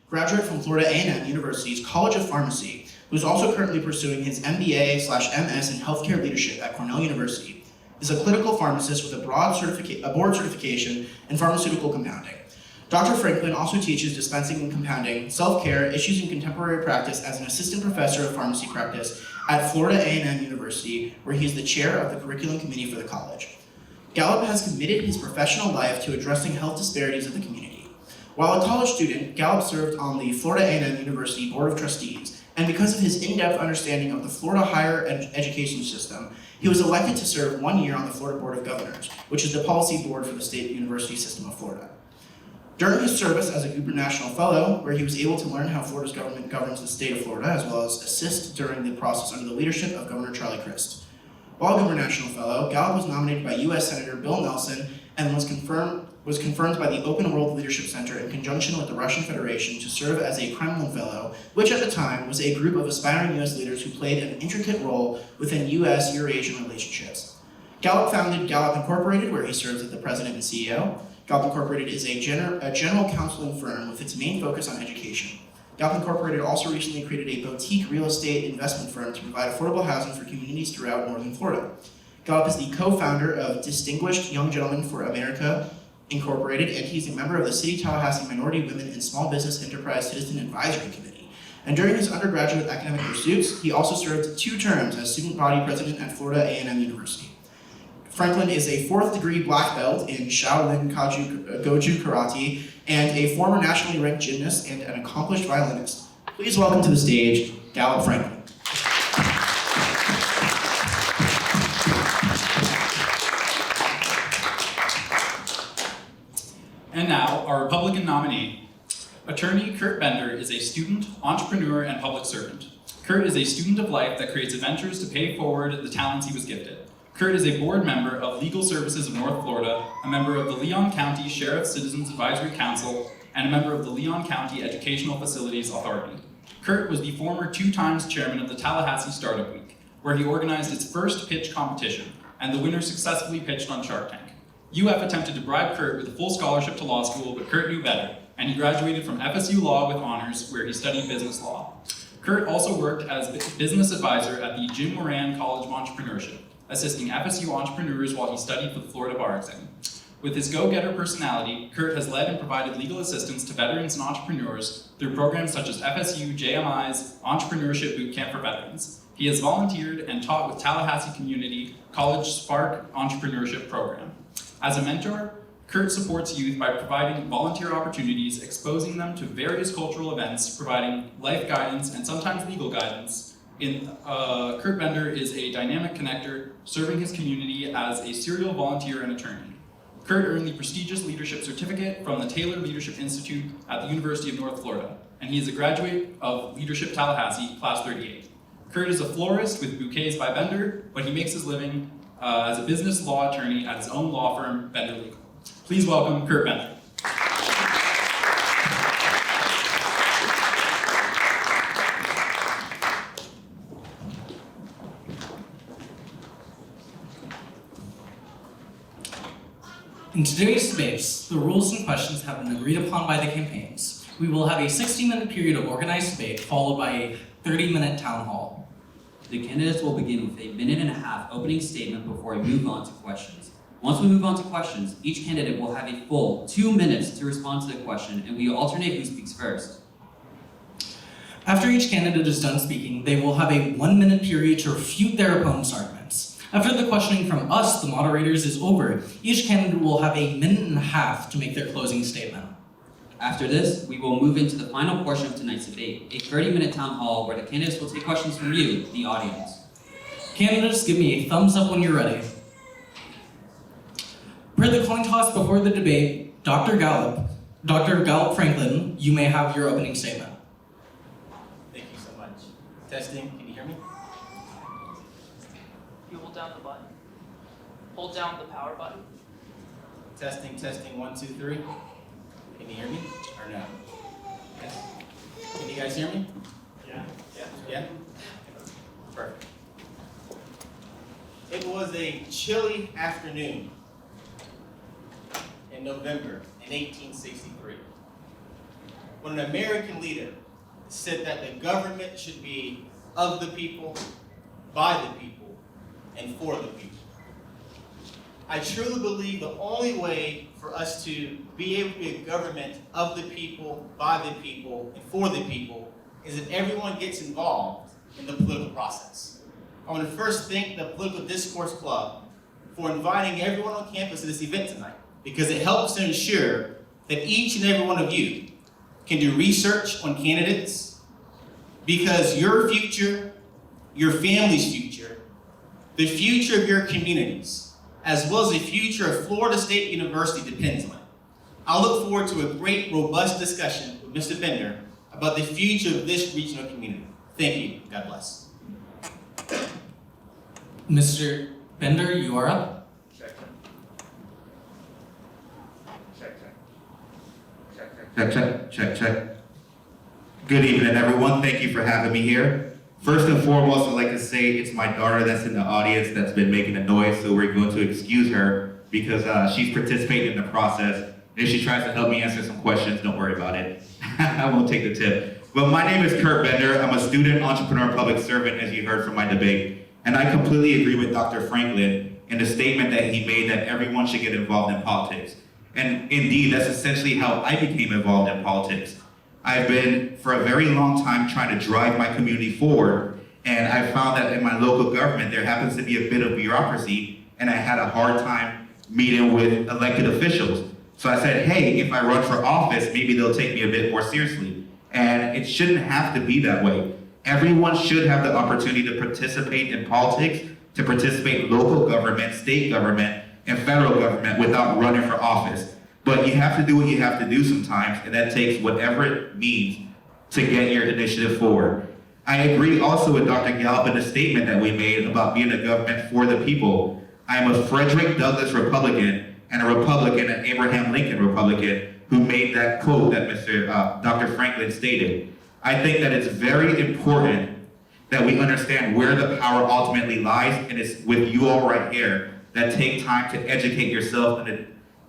graduate from Florida A&M University's College of Pharmacy, who is also currently pursuing his MBA/MS in Healthcare Leadership at Cornell University, is a clinical pharmacist with a board certification in pharmaceutical compounding. Dr. Franklin also teaches dispensing and compounding, self-care, issues in contemporary practice as an assistant professor of pharmacy practice at Florida A&M University, where he is the chair of the curriculum committee for the college. Gallop has committed his professional life to addressing health disparities of the community. While a college student, Gallop served on the Florida A&M University Board of Trustees, and because of his in-depth understanding of the Florida higher education system, he was elected to serve 1 year on the Florida Board of Governors, which is the policy board for the state university system of Florida. During his service as a Cooper National Fellow, where he was able to learn how Florida's government governs the state of Florida, as well as assist during the process under the leadership of Governor Charlie Crist. While Cooper National Fellow, Gallop was nominated by U.S. Senator Bill Nelson and was confirmed by the Open World Leadership Center in conjunction with the Russian Federation to serve as a Kremlin Fellow, which at the time was a group of aspiring U.S. leaders who played an intricate role within U.S.-Eurasian relationships. Gallop founded Gallop Incorporated, where he serves as the president and CEO. Gallop Incorporated is a general counseling firm with its main focus on education. Gallop Incorporated also recently created a boutique real estate investment firm to provide affordable housing for communities throughout northern Florida. Gallop is the co-founder of Distinguished Young Gentlemen for America Incorporated, and he's a member of the City Tallahassee Minority Women and Small Business Enterprise Citizen Advisory Committee. And during his undergraduate academic pursuits, he also served 2 terms as student body president at Florida A&M University. Franklin is a 4th degree black belt in Shaolin Goju Karate and a former nationally ranked gymnast and an accomplished violinist. Please welcome to the stage, Gallop Franklin. And now, our Republican nominee. Attorney Curt Bender is a student, entrepreneur, and public servant. Curt is a student of life that creates adventures to pay forward the talents he was gifted. Curt is a board member of Legal Services of North Florida, a member of the Leon County Sheriff's Citizens Advisory Council, and a member of the Leon County Educational Facilities Authority. Curt was the former 2 times chairman of the Tallahassee Startup Week, where he organized its first pitch competition, and the winner successfully pitched on Shark Tank. UF attempted to bribe Curt with a full scholarship to law school, but Curt knew better, and he graduated from FSU Law with honors, where he studied business law. Curt also worked as business advisor at the Jim Moran College of Entrepreneurship, assisting FSU entrepreneurs while he studied for the Florida bar exam. With his go-getter personality, Curt has led and provided legal assistance to veterans and entrepreneurs through programs such as FSU JMI's Entrepreneurship Bootcamp for Veterans. He has volunteered and taught with Tallahassee Community College Spark Entrepreneurship Program. As a mentor, Curt supports youth by providing volunteer opportunities, exposing them to various cultural events, providing life guidance and sometimes legal guidance. Curt Bender is a dynamic connector, serving his community as a serial volunteer and attorney. Curt earned the prestigious leadership certificate from the Taylor Leadership Institute at the University of North Florida, and he is a graduate of Leadership Tallahassee, Class 38. Curt is a florist with bouquets by Bender, but he makes his living as a business law attorney at his own law firm, Bender Legal. Please welcome Curt Bender. In today's debates, the rules and questions have been agreed upon by the campaigns. We will have a 60-minute period of organized debate, followed by a 30-minute town hall. The candidates will begin with a 1.5-minute opening statement before we move on to questions. Once we move on to questions, each candidate will have a full 2 minutes to respond to the question, and we alternate who speaks first. After each candidate is done speaking, they will have a 1-minute period to refute their opponent's arguments. After the questioning from us, the moderators, is over, each candidate will have a 1.5 minutes to make their closing statement. After this, we will move into the final portion of tonight's debate, a 30-minute town hall where the candidates will take questions from you, the audience. Candidates, give me a thumbs up when you're ready. Per the coin toss before the debate, Dr. Gallop Franklin, you may have your opening statement. Thank you so much. Testing, can you hear me? You hold down the button. Hold down the power button. Testing, 1, 2, 3. Can you hear me or no? Yes? Can you guys hear me? Yeah? Perfect. It was a chilly afternoon in November in 1863. when an American leader said that the government should be of the people, by the people, and for the people. I truly believe the only way for us to be able to be a government of the people, by the people, and for the people is that everyone gets involved in the political process. I want to first thank the Political Discourse Club for inviting everyone on campus to this event tonight, because it helps to ensure that each and every one of you can do research on candidates, because your future, your family's future, the future of your communities, as well as the future of Florida State University depends on it. I look forward to a great, robust discussion with Mr. Bender about the future of this regional community. Thank you. God bless. Mr. Bender, you are up. Check. Good evening, everyone. Thank you for having me here. First and foremost, I'd like to say it's my daughter that's in the audience that's been making a noise, so we're going to excuse her because she's participating in the process. If she tries to help me answer some questions, don't worry about it. I won't take the tip. But my name is Curt Bender. I'm a student, entrepreneur, and public servant, as you heard from my debate. And I completely agree with Dr. Franklin in the statement that he made that everyone should get involved in politics. And indeed, that's essentially how I became involved in politics. I've been, for a very long time, trying to drive my community forward, and I found that in my local government, there happens to be a bit of bureaucracy, and I had a hard time meeting with elected officials. So I said, hey, if I run for office, maybe they'll take me a bit more seriously. And it shouldn't have to be that way. Everyone should have the opportunity to participate in politics, to participate in local government, state government, and federal government without running for office. But you have to do what you have to do sometimes, and that takes whatever it means to get your initiative forward. I agree also with Dr. Gallop in the statement that we made about being a government for the people. I am a Frederick Douglass Republican and a Republican, an Abraham Lincoln Republican, who made that quote that Dr. Franklin stated. I think that it's very important that we understand where the power ultimately lies, and it's with you all right here that take time to educate yourself in the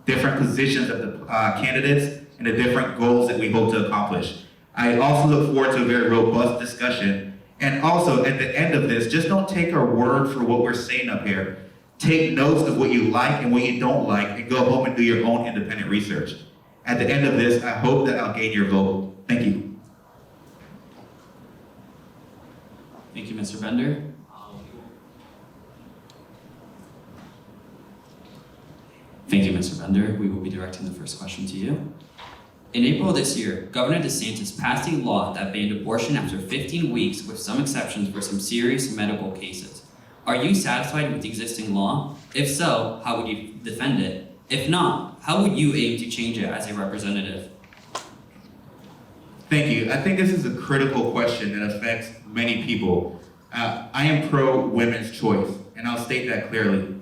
different positions of the candidates and the different goals that we hope to accomplish. I also look forward to a very robust discussion. And also, at the end of this, just don't take our word for what we're saying up here. Take notes of what you like and what you don't like, and go home and do your own independent research. At the end of this, I hope that I'll gain your vote. Thank you. Thank you, Mr. Bender. Thank you, Mr. Bender. We will be directing the first question to you. In April of this year, Governor DeSantis passed a law that banned abortion after 15 weeks, with some exceptions for some serious medical cases. Are you satisfied with the existing law? If so, how would you defend it? If not, how would you aim to change it as a representative? Thank you. I think this is a critical question that affects many people. I am pro women's choice, and I'll state that clearly.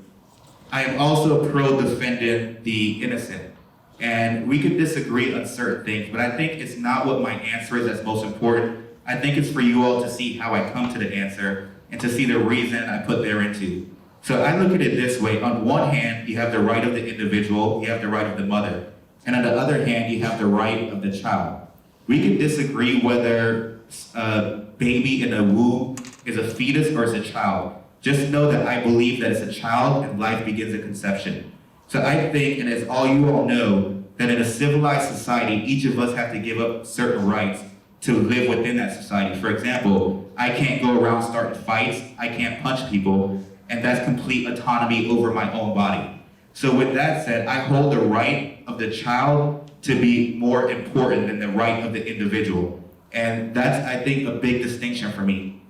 I am also pro defending the innocent. And we could disagree on certain things, but I think it's not what my answer is that's most important. I think it's for you all to see how I come to the answer and to see the reason I put there into. So I look at it this way. On one hand, you have the right of the individual, you have the right of the mother. And on the other hand, you have the right of the child. We can disagree whether a baby in a womb is a fetus or is a child. Just know that I believe that it's a child and life begins at conception. So I think, and as all you all know, that in a civilized society, each of us have to give up certain rights to live within that society. For example, I can't go around starting fights, I can't punch people, and that's complete autonomy over my own body. So with that said, I hold the right of the child to be more important than the right of the individual. And that's, I think, a big distinction for me.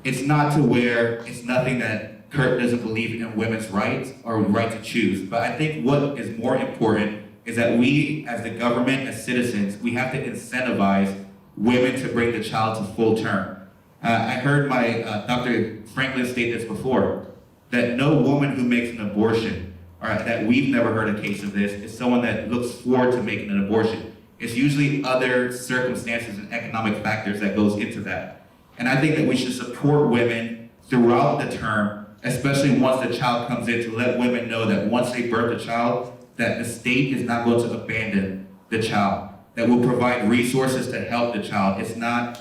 It's not to where it's nothing that Curt doesn't believe in women's rights or right to choose. But I think what is more important is that we, as the government, as citizens, we have to incentivize women to bring the child to full term. I heard my Dr. Franklin state this before, that no woman who makes an abortion, or that we've never heard a case of this, is someone that looks forward to making an abortion. It's usually other circumstances and economic factors that goes into that. And I think that we should support women throughout the term, especially once the child comes in, to let women know that once they birth a child, that the state is not going to abandon the child. that will provide resources to help the child. It's not,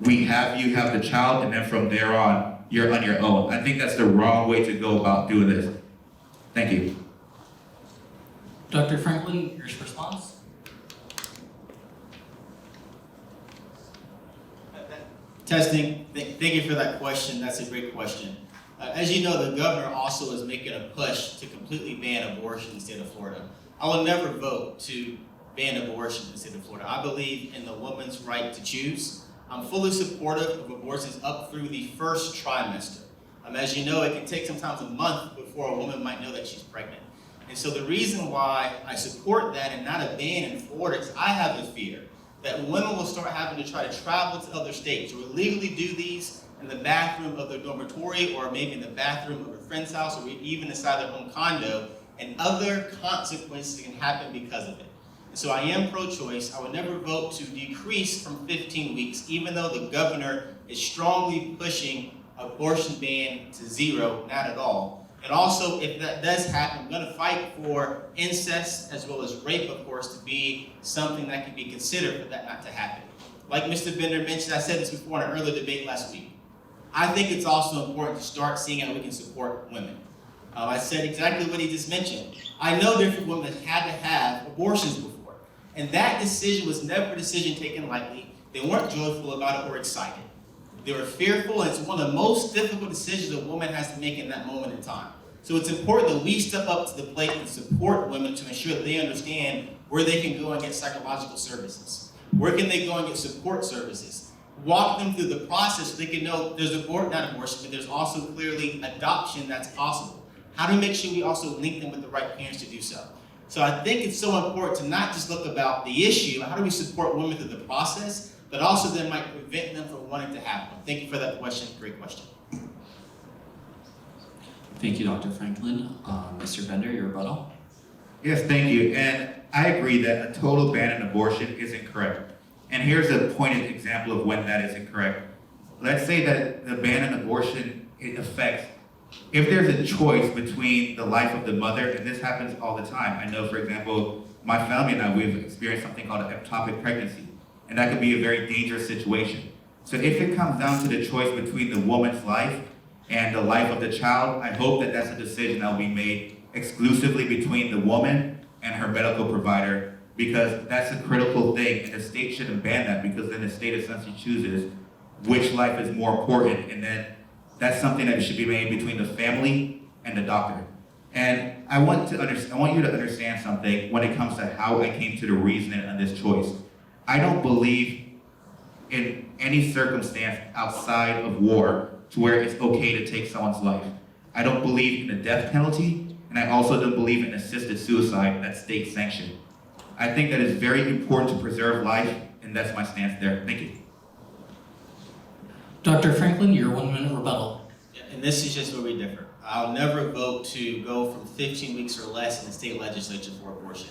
you have the child, and then from there on, you're on your own. I think that's the wrong way to go about doing this. Thank you. Dr. Franklin, your response? Testing. Thank you for that question. That's a great question. As you know, the governor also is making a push to completely ban abortion in the state of Florida. I will never vote to ban abortion in the state of Florida. I believe in the woman's right to choose. I'm fully supportive of abortions up through the first trimester. As you know, it can take sometimes a month before a woman might know that she's pregnant. And so the reason why I support that and not a ban in Florida is I have a fear that women will start having to try to travel to other states or illegally do these in the bathroom of their dormitory or maybe in the bathroom of a friend's house or even inside their own condo, and other consequences can happen because of it. And so I am pro-choice. I would never vote to decrease from 15 weeks, even though the governor is strongly pushing abortion ban to 0, not at all. And also, if that does happen, I'm going to fight for incest as well as rape, of course, to be something that can be considered for that not to happen. Like Mr. Bender mentioned, I said this before in an earlier debate last week. I think it's also important to start seeing how we can support women. I said exactly what he just mentioned. I know different women that had to have abortions before. And that decision was never a decision taken lightly. They weren't joyful about it or excited. They were fearful, and it's one of the most difficult decisions a woman has to make in that moment in time. So it's important that we step up to the plate and support women to ensure that they understand where they can go and get psychological services. Where can they go and get support services? Walk them through the process so they can know there's not abortion, but there's also clearly adoption that's possible. How do we make sure we also link them with the right parents to do so? So I think it's so important to not just look about the issue, how do we support women through the process, but also that might prevent them from wanting to have one. Thank you for that question. Great question. Thank you, Dr. Franklin. Mr. Bender, your rebuttal. Yes, thank you. And I agree that a total ban on abortion is incorrect. And here's a pointed example of when that is incorrect. Let's say that the ban on abortion, it affects, if there's a choice between the life of the mother, and this happens all the time. I know, for example, my family and I, we've experienced something called an ectopic pregnancy. And that could be a very dangerous situation. So if it comes down to the choice between the woman's life and the life of the child, I hope that that's a decision that will be made exclusively between the woman and her medical provider, because that's a critical thing, and the state shouldn't ban that, because then the state essentially chooses which life is more important, and then that's something that should be made between the family and the doctor. And I want you to understand something when it comes to how I came to the reasoning on this choice. I don't believe in any circumstance outside of war to where it's okay to take someone's life. I don't believe in the death penalty, and I also don't believe in assisted suicide that's state sanctioned. I think that it's very important to preserve life, and that's my stance there. Thank you. Dr. Franklin, your 1-minute rebuttal. Yeah, and this is just where we differ. I'll never vote to go from 15 weeks or less in the state legislature for abortion.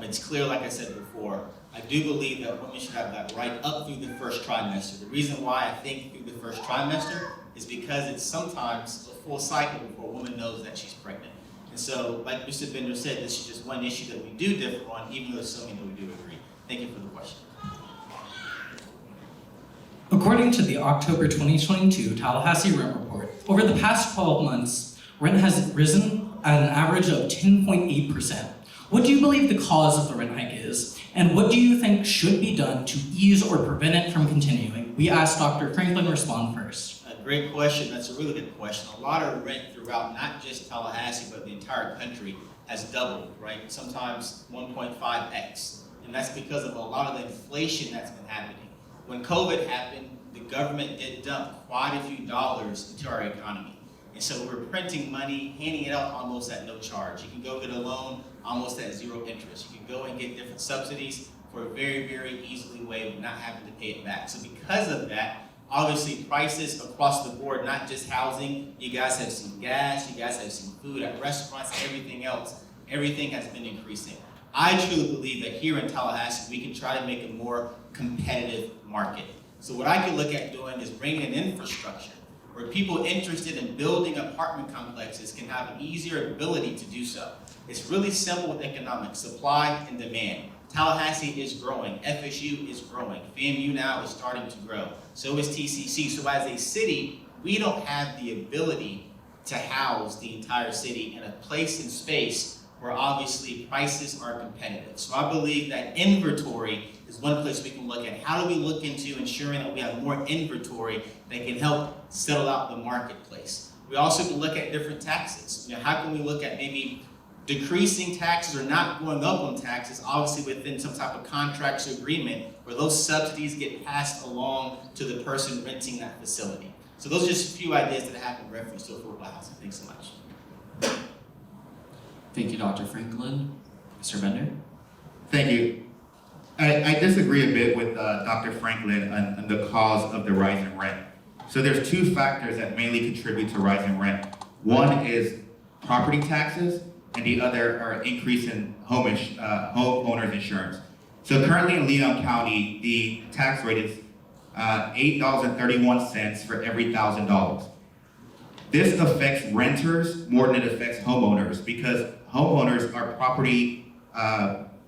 It's clear, like I said before, I do believe that women should have that right up through the first trimester. The reason why I think through the first trimester is because it's sometimes a full cycle before a woman knows that she's pregnant. And so, like Mr. Bender said, this is just one issue that we do differ on, even though it's something that we do agree. Thank you for the question. According to the October 2022 Tallahassee Rent Report, over the past 12 months, rent has risen at an average of 10.8%. What do you believe the cause of the rent hike is, and what do you think should be done to ease or prevent it from continuing? We asked Dr. Franklin to respond first. A great question. That's a really good question. A lot of rent throughout not just Tallahassee, but the entire country has doubled, right? Sometimes 1.5x. And that's because of a lot of the inflation that's been happening. When COVID happened, the government did dump quite a few dollars into our economy. And so we're printing money, handing it out almost at no charge. You can go get a loan almost at 0 interest. You can go and get different subsidies for a very, very easily way of not having to pay it back. So because of that, obviously prices across the board, not just housing, you guys have seen gas, you guys have seen food at restaurants, everything else, everything has been increasing. I truly believe that here in Tallahassee, we can try to make a more competitive market. So what I could look at doing is bringing an infrastructure where people interested in building apartment complexes can have an easier ability to do so. It's really simple with economics, supply and demand. Tallahassee is growing, FSU is growing, FAMU now is starting to grow, so is TCC. So as a city, we don't have the ability to house the entire city in a place and space where obviously prices are competitive. So I believe that inventory is one place we can look at. How do we look into ensuring that we have more inventory that can help settle out the marketplace? We also can look at different taxes. How can we look at maybe decreasing taxes or not going up on taxes, obviously within some type of contract or agreement where those subsidies get passed along to the person renting that facility. So those are just a few ideas that have in reference to affordable housing. Thanks so much. Thank you, Dr. Franklin. Mr. Bender? Thank you. I disagree a bit with Dr. Franklin on the cause of the rise in rent. So there's two factors that mainly contribute to rising rent. One is property taxes, and the other are increase in homeowners insurance. So currently in Leon County, the tax rate is $8.31 for every $1,000. This affects renters more than it affects homeowners because homeowners are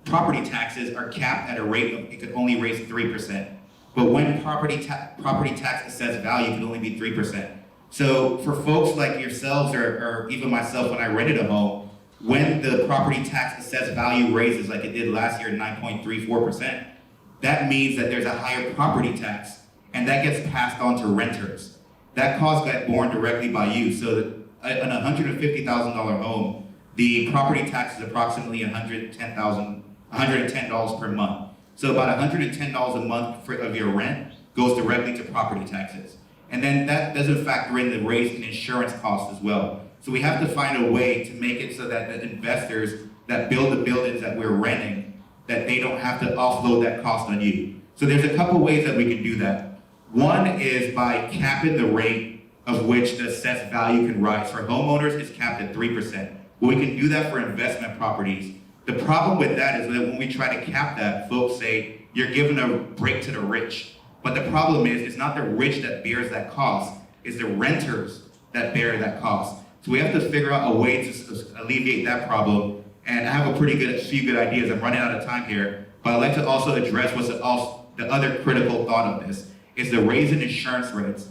property taxes are capped at a rate of, it could only raise 3%. But when property tax assessed value could only be 3%. So for folks like yourselves or even myself when I rented a home, when the property tax assessed value raises like it did last year, 9.34%, that means that there's a higher property tax and that gets passed on to renters. That cost got borne directly by you. So an $150,000 home, the property tax is approximately $110 per month. So about $110 a month of your rent goes directly to property taxes. And then that doesn't factor in the raise in insurance costs as well. So we have to find a way to make it so that the investors that build the buildings that we're renting, that they don't have to offload that cost on you. So there's a couple ways that we can do that. One is by capping the rate of which the assessed value can rise. For homeowners, it's capped at 3%. Well, we can do that for investment properties. The problem with that is that when we try to cap that, folks say, you're giving a break to the rich. But the problem is, it's not the rich that bears that cost, it's the renters that bear that cost. So we have to figure out a way to alleviate that problem. And I have a few good ideas. I'm running out of time here, but I'd like to also address what's the other critical thought of this, is the raise in insurance rates.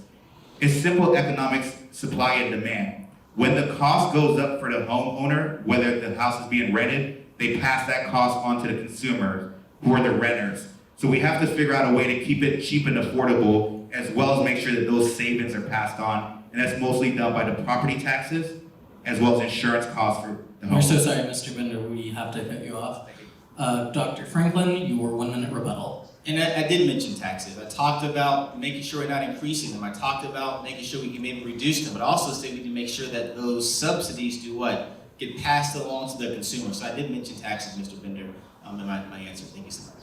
It's simple economics, supply and demand. When the cost goes up for the homeowner, whether the house is being rented, they pass that cost on to the consumer, who are the renters. So we have to figure out a way to keep it cheap and affordable, as well as make sure that those savings are passed on. And that's mostly done by the property taxes, as well as insurance costs for the home. We're so sorry, Mr. Bender, we have to cut you off. Dr. Franklin, your 1 minute rebuttal. And I did mention taxes. I talked about making sure we're not increasing them. I talked about making sure we can maybe reduce them, but also say we can make sure that those subsidies do what? Get passed along to the consumer. So I did mention taxes, Mr. Bender, in my answer. Thank you so much.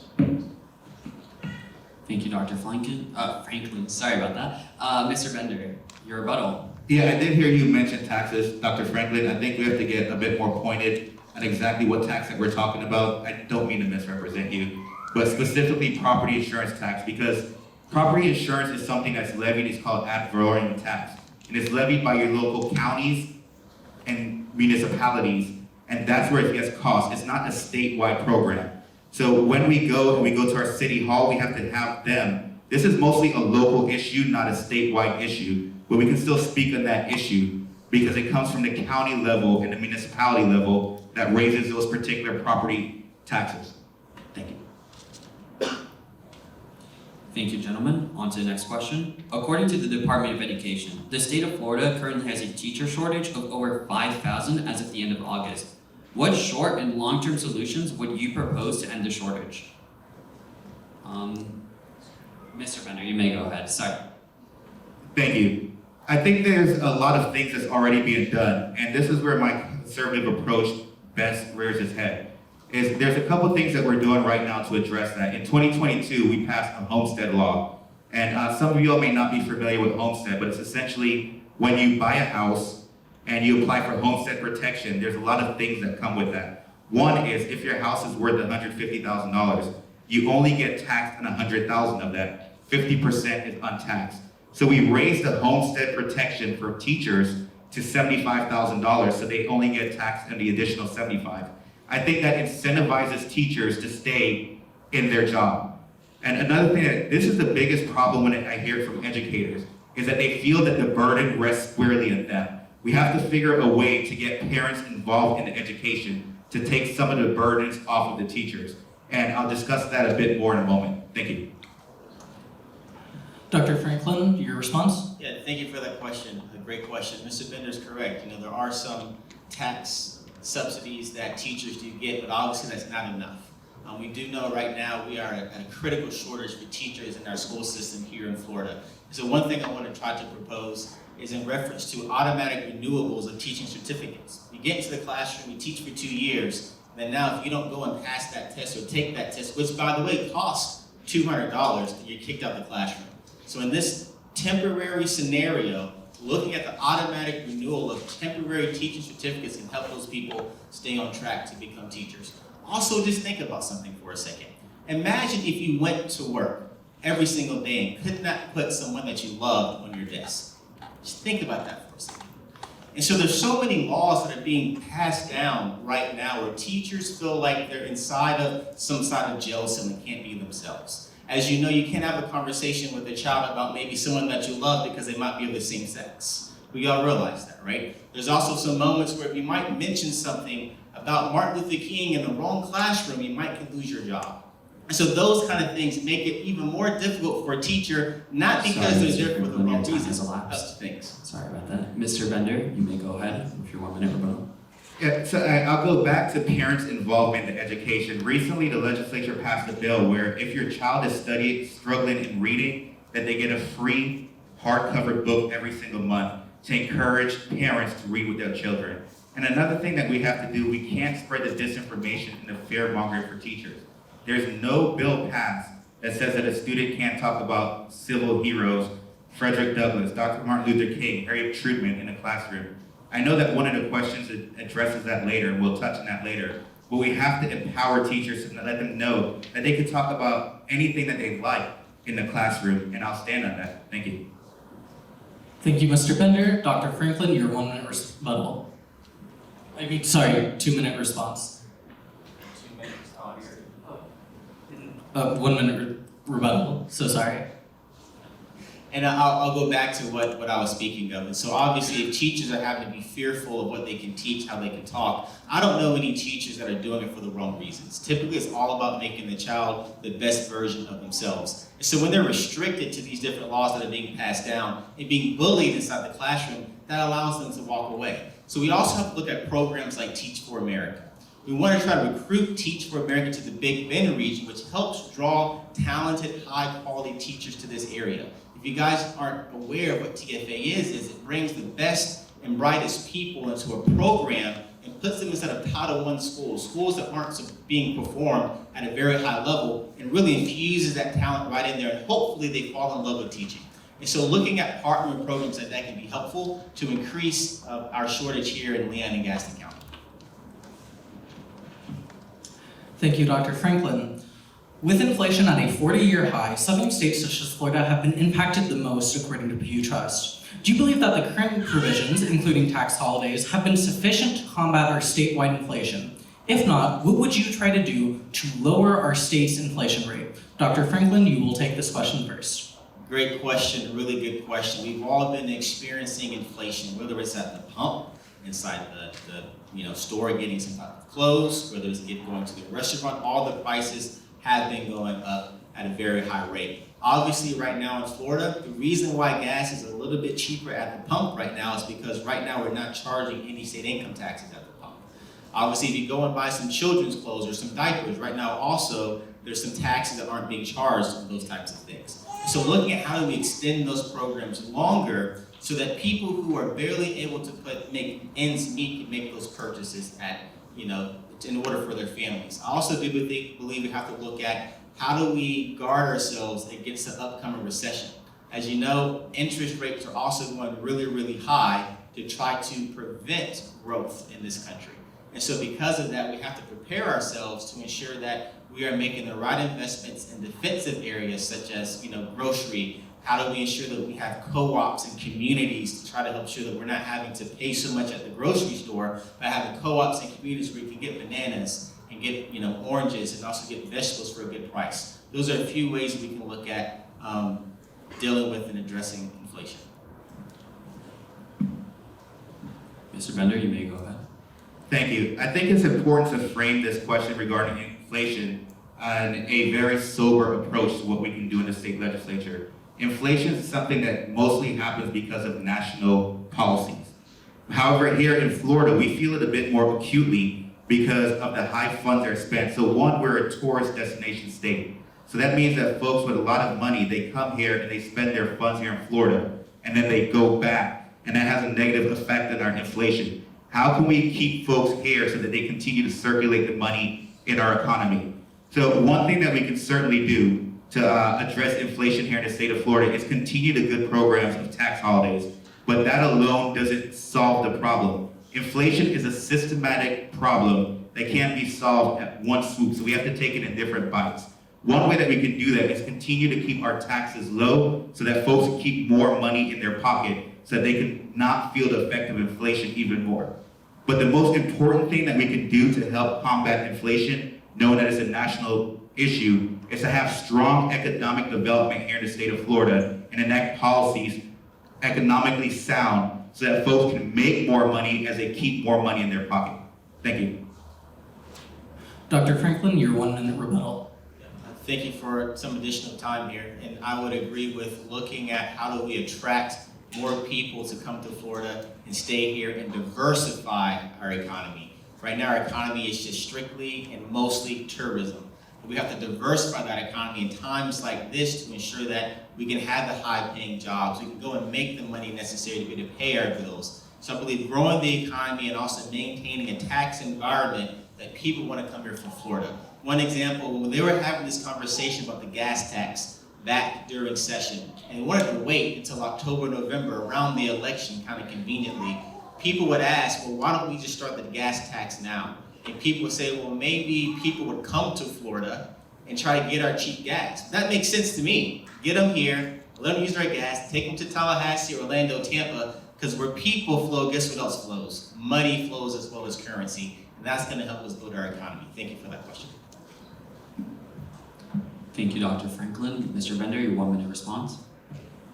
Thank you, Dr. Franklin. Sorry about that. Mr. Bender, your rebuttal. Yeah, I did hear you mention taxes, Dr. Franklin. I think we have to get a bit more pointed on exactly what tax that we're talking about. I don't mean to misrepresent you, but specifically property insurance tax, because property insurance is something that's levied. It's called ad valorem tax, and it's levied by your local counties and municipalities, and that's where it gets cost. It's not a statewide program. So when we go to our city hall, we have to have them. This is mostly a local issue, not a statewide issue, but we can still speak on that issue because it comes from the county level and the municipality level that raises those particular property taxes. Thank you. Thank you, gentlemen. On to the next question. According to the Department of Education, the state of Florida currently has a teacher shortage of over 5,000 as of the end of August. What short and long-term solutions would you propose to end the shortage? Mr. Bender, you may go ahead. Sorry. Thank you. I think there's a lot of things that's already being done, and this is where my conservative approach best rears its head. There's a couple things that we're doing right now to address that. In 2022, we passed a homestead law, and some of you all may not be familiar with homestead, but it's essentially when you buy a house and you apply for homestead protection, there's a lot of things that come with that. One is if your house is worth $150,000, you only get taxed on $100,000 of that. 50% is untaxed. So we raised the homestead protection for teachers to $75,000, so they only get taxed on the additional $75,000. I think that incentivizes teachers to stay in their job. And another thing, this is the biggest problem when I hear it from educators, is that they feel that the burden rests squarely on them. We have to figure a way to get parents involved in the education to take some of the burdens off of the teachers. And I'll discuss that a bit more in a moment. Thank you. Dr. Franklin, your response? Yeah, thank you for that question. A great question. Mr. Bender's correct. There are some tax subsidies that teachers do get, but obviously that's not enough. We do know right now we are at a critical shortage for teachers in our school system here in Florida. So one thing I want to try to propose is in reference to automatic renewables of teaching certificates. You get into the classroom, you teach for 2 years, then now if you don't go and pass that test or take that test, which by the way costs $200, you're kicked out of the classroom. So in this temporary scenario, looking at the automatic renewal of temporary teaching certificates can help those people stay on track to become teachers. Also, just think about something for a second. Imagine if you went to work every single day and could not put someone that you loved on your desk. Just think about that for a second. And so there's so many laws that are being passed down right now where teachers feel like they're inside of some sort of jail cell and can't be themselves. As you know, you can't have a conversation with a child about maybe someone that you love because they might be of the same sex. We all realize that, right? There's also some moments where if you might mention something about Martin Luther King in the wrong classroom, you might could lose your job. And so those kind of things make it even more difficult for a teacher, not because they're there for the wrong reasons. Thanks. Sorry about that. Mr. Bender, you may go ahead with your 1 minute rebuttal. Yeah, so I'll go back to parents' involvement in education. Recently, the legislature passed a bill where if your child is struggling in reading, that they get a free hardcover book every single month to encourage parents to read with their children. And another thing that we have to do, we can't spread the disinformation and the fear-mongering for teachers. There's no bill passed that says that a student can't talk about civil heroes, Frederick Douglass, Dr. Martin Luther King, Harriet Truman in the classroom. I know that one of the questions addresses that later, and we'll touch on that later, but we have to empower teachers and let them know that they can talk about anything that they like in the classroom, and I'll stand on that. Thank you. Thank you, Mr. Bender. Dr. Franklin, your 1 minute rebuttal. 2-minute response. 2 minutes, audio. 1 minute rebuttal, so sorry. And I'll go back to what I was speaking of. And so obviously if teachers are having to be fearful of what they can teach, how they can talk, I don't know any teachers that are doing it for the wrong reasons. Typically it's all about making the child the best version of themselves. And so when they're restricted to these different laws that are being passed down and being bullied inside the classroom, that allows them to walk away. So we also have to look at programs like Teach for America. We want to try to recruit Teach for America to the Big Bend region, which helps draw talented, high-quality teachers to this area. If you guys aren't aware of what TFA is it brings the best and brightest people into a program and puts them inside of Title I schools that aren't being performed at a very high level, and really infuses that talent right in there, and hopefully they fall in love with teaching. And so looking at partnering programs like that can be helpful to increase our shortage here in Leon and Gaston County. Thank you, Dr. Franklin. With inflation at a 40-year high, southern states such as Florida have been impacted the most, according to Pew Trust. Do you believe that the current provisions, including tax holidays, have been sufficient to combat our statewide inflation? If not, what would you try to do to lower our state's inflation rate? Dr. Franklin, you will take this question first. Great question, really good question. We've all been experiencing inflation, whether it's at the pump, inside the store getting some type of clothes, whether it's going to the restaurant, all the prices have been going up at a very high rate. Obviously, right now in Florida, the reason why gas is a little bit cheaper at the pump right now is because right now we're not charging any state income taxes at the pump. Obviously, if you go and buy some children's clothes or some diapers, right now also, there's some taxes that aren't being charged on those types of things. So looking at how do we extend those programs longer so that people who are barely able to make ends meet can make those purchases in order for their families. I also do believe we have to look at how do we guard ourselves against the upcoming recession. As you know, interest rates are also going really, really high to try to prevent growth in this country. And so because of that, we have to prepare ourselves to ensure that we are making the right investments in defensive areas such as, grocery. How do we ensure that we have co-ops and communities to try to help sure that we're not having to pay so much at the grocery store, but having co-ops and communities where you can get bananas and get, oranges and also get vegetables for a good price. Those are a few ways we can look at dealing with and addressing inflation. Mr. Bender, you may go ahead. Thank you. I think it's important to frame this question regarding inflation on a very sober approach to what we can do in the state legislature. Inflation is something that mostly happens because of national policies. However, here in Florida, we feel it a bit more acutely because of the high funds that are spent. So one, we're a tourist destination state. So that means that folks with a lot of money, they come here and they spend their funds here in Florida, and then they go back, and that has a negative effect on our inflation. How can we keep folks here so that they continue to circulate the money in our economy? So one thing that we can certainly do to address inflation here in the state of Florida is continue the good programs of tax holidays, but that alone doesn't solve the problem. Inflation is a systematic problem that can't be solved at one swoop, so we have to take it in different bites. One way that we can do that is continue to keep our taxes low so that folks can keep more money in their pocket so that they can not feel the effect of inflation even more. But the most important thing that we can do to help combat inflation, knowing that it's a national issue, is to have strong economic development here in the state of Florida and enact policies economically sound so that folks can make more money as they keep more money in their pocket. Thank you. Dr. Franklin, your 1 minute rebuttal. Thank you for some additional time here, and I would agree with looking at how do we attract more people to come to Florida and stay here and diversify our economy. Right now, our economy is just strictly and mostly tourism. We have to diversify that economy in times like this to ensure that we can have the high-paying jobs. We can go and make the money necessary to be able to pay our bills. So I believe growing the economy and also maintaining a tax environment that people want to come here from Florida. One example, when they were having this conversation about the gas tax back during session, and they wanted to wait until October, November, around the election, kind of conveniently, people would ask, well, why don't we just start the gas tax now? And people would say, well, maybe people would come to Florida and try to get our cheap gas. That makes sense to me. Get them here, let them use their gas, take them to Tallahassee, Orlando, Tampa, because where people flow, guess what else flows? Money flows as well as currency, and that's going to help us build our economy. Thank you for that question. Thank you, Dr. Franklin. Mr. Bender, your 1 minute response.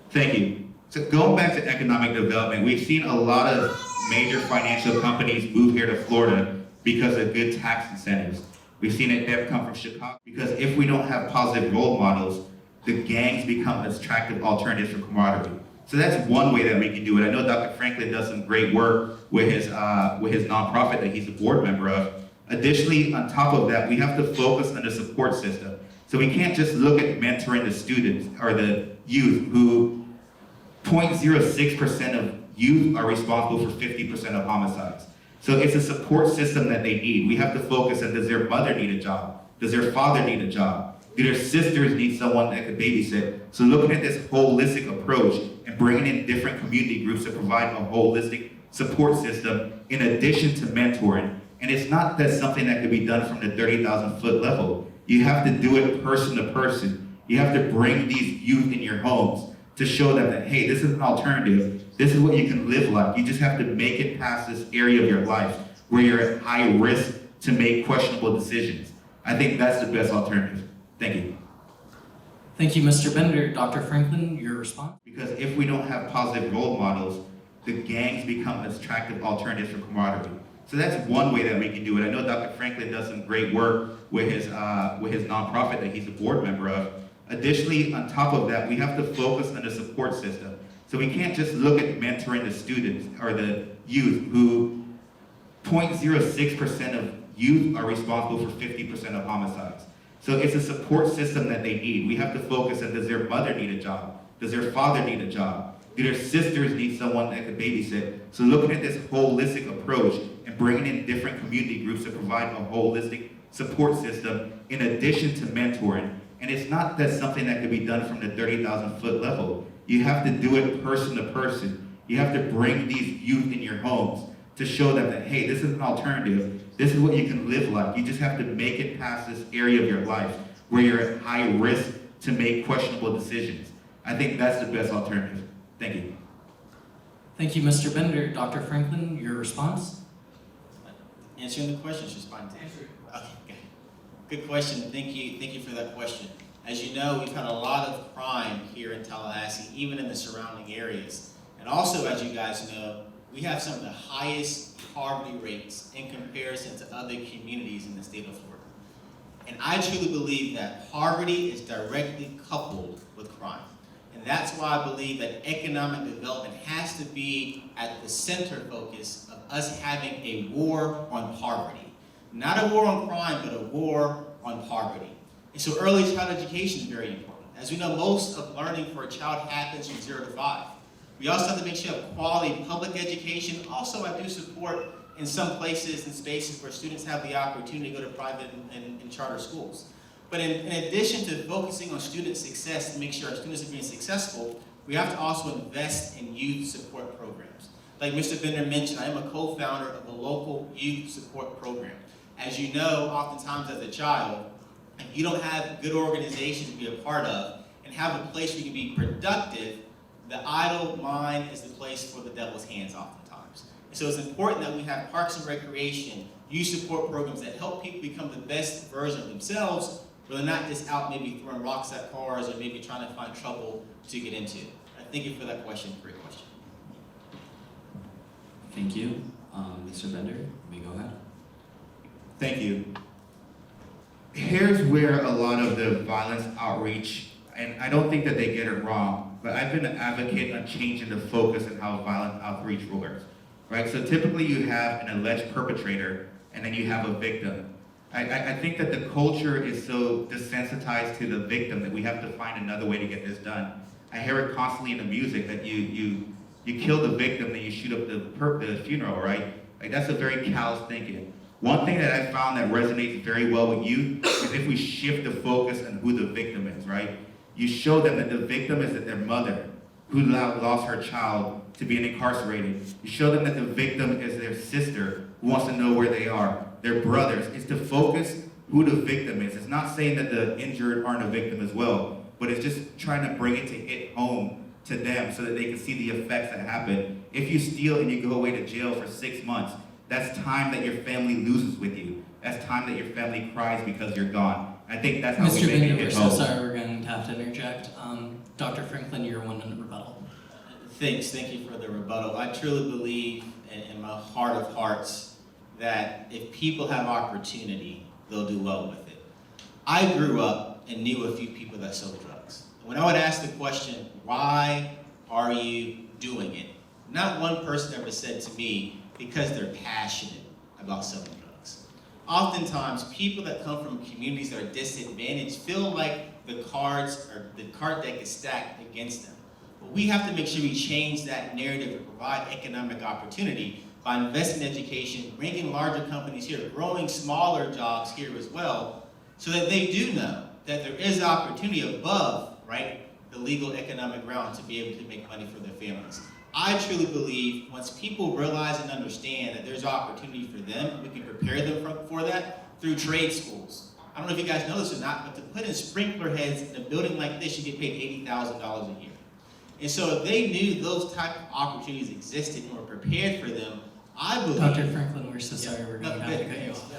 Thank you. So going back to economic development, we've seen a lot of major financial companies move here to Florida because of good tax incentives. We've seen it come from Chicago because if we don't have positive role models, the gangs become attractive alternatives for camaraderie. So that's one way that we can do it. I know Dr. Franklin does some great work with his nonprofit that he's a board member of. Additionally, on top of that, we have to focus on the support system. So we can't just look at mentoring the students or the youth who 0.06% of youth are responsible for 50% of homicides. So it's a support system that they need. We have to focus on, does their mother need a job? Does their father need a job? Do their sisters need someone that could babysit? So looking at this holistic approach and bringing in different community groups to provide a holistic support system in addition to mentoring. And it's not that something that could be done from the 30,000-foot level. You have to do it person to person. You have to bring these youth in your homes to show them that, hey, this is an alternative. This is what you can live like. You just have to make it past this area of your life where you're at high risk to make questionable decisions. I think that's the best alternative. Thank you. Thank you, Mr. Bender. Dr. Franklin, your response. Because if we don't have positive role models, the gangs become attractive alternatives for camaraderie. So that's one way that we can do it. I know Dr. Franklin does some great work with his nonprofit that he's a board member of. Additionally, on top of that, we have to focus on the support system. So we can't just look at mentoring the students or the youth who 0.06% of youth are responsible for 50% of homicides. So it's a support system that they need. We have to focus on, does their mother need a job? Does their father need a job? Do their sisters need someone that could babysit? So looking at this holistic approach and bringing in different community groups to provide a holistic support system in addition to mentoring. And it's not that something that could be done from the 30,000-foot level. You have to do it person to person. You have to bring these youth in your homes to show them that, hey, this is an alternative. This is what you can live like. You just have to make it past this area of your life where you're at high risk to make questionable decisions. I think that's the best alternative. Thank you. Thank you, Mr. Bender. Dr. Franklin, your response? Answering the question, just responding to it. Okay. Good question. Thank you for that question. As you know, we've had a lot of crime here in Tallahassee, even in the surrounding areas. And also, as you guys know, we have some of the highest poverty rates in comparison to other communities in the state of Florida. And I truly believe that poverty is directly coupled with crime. And that's why I believe that economic development has to be at the center focus of us having a war on poverty. Not a war on crime, but a war on poverty. And so early child education is very important. As we know, most of learning for a child happens from 0 to 5. We also have to make sure we have quality public education. Also, I do support in some places and spaces where students have the opportunity to go to private and charter schools. But in addition to focusing on student success to make sure our students are being successful, we have to also invest in youth support programs. Like Mr. Bender mentioned, I am a co-founder of a local youth support program. As you know, oftentimes as a child, if you don't have good organizations to be a part of and have a place where you can be productive, the idle mind is the place for the devil's hands oftentimes. And so it's important that we have parks and recreation, youth support programs that help people become the best version of themselves, where they're not just out maybe throwing rocks at cars or maybe trying to find trouble to get into. Thank you for that question. Great question. Thank you. Mr. Bender, you may go ahead. Thank you. Here's where a lot of the violence outreach, and I don't think that they get it wrong, but I've been an advocate on changing the focus on how violent outreach works, right? So typically you have an alleged perpetrator and then you have a victim. I think that the culture is so desensitized to the victim that we have to find another way to get this done. I hear it constantly in the music that you kill the victim, then you shoot up the funeral, right? Like that's a very callous thinking. One thing that I found that resonates very well with youth is if we shift the focus on who the victim is, right? You show them that the victim is their mother who lost her child to being incarcerated. You show them that the victim is their sister who wants to know where they are, their brothers. It's to focus who the victim is. It's not saying that the injured aren't a victim as well, but it's just trying to bring it to hit home to them so that they can see the effects that happen. If you steal and you go away to jail for 6 months, that's time that your family loses with you. That's time that your family cries because you're gone. I think that's how Mr. we make Bender, it we're hit so home. sorry, we're going to have to interject. Dr. Franklin, your 1 minute rebuttal. Thanks. Thank you for the rebuttal. I truly believe in my heart of hearts that if people have opportunity, they'll do well with it. I grew up and knew a few people that sold drugs. When I would ask the question, why are you doing it? Not one person ever said to me, because they're passionate about selling drugs. Oftentimes, people that come from communities that are disadvantaged feel like the card deck is stacked against them. But we have to make sure we change that narrative and provide economic opportunity by investing in education, bringing larger companies here, growing smaller jobs here as well, so that they do know that there is opportunity above, right, the legal economic realm to be able to make money for their families. I truly believe once people realize and understand that there's opportunity for them, we can prepare them for that through trade schools. I don't know if you guys know this or not, but to put in sprinkler heads in a building like this, you get paid $80,000 a year. And so if they knew those type of opportunities existed and were prepared for them, I believe... Dr. Franklin, we're so sorry, we're going to have to cut you off.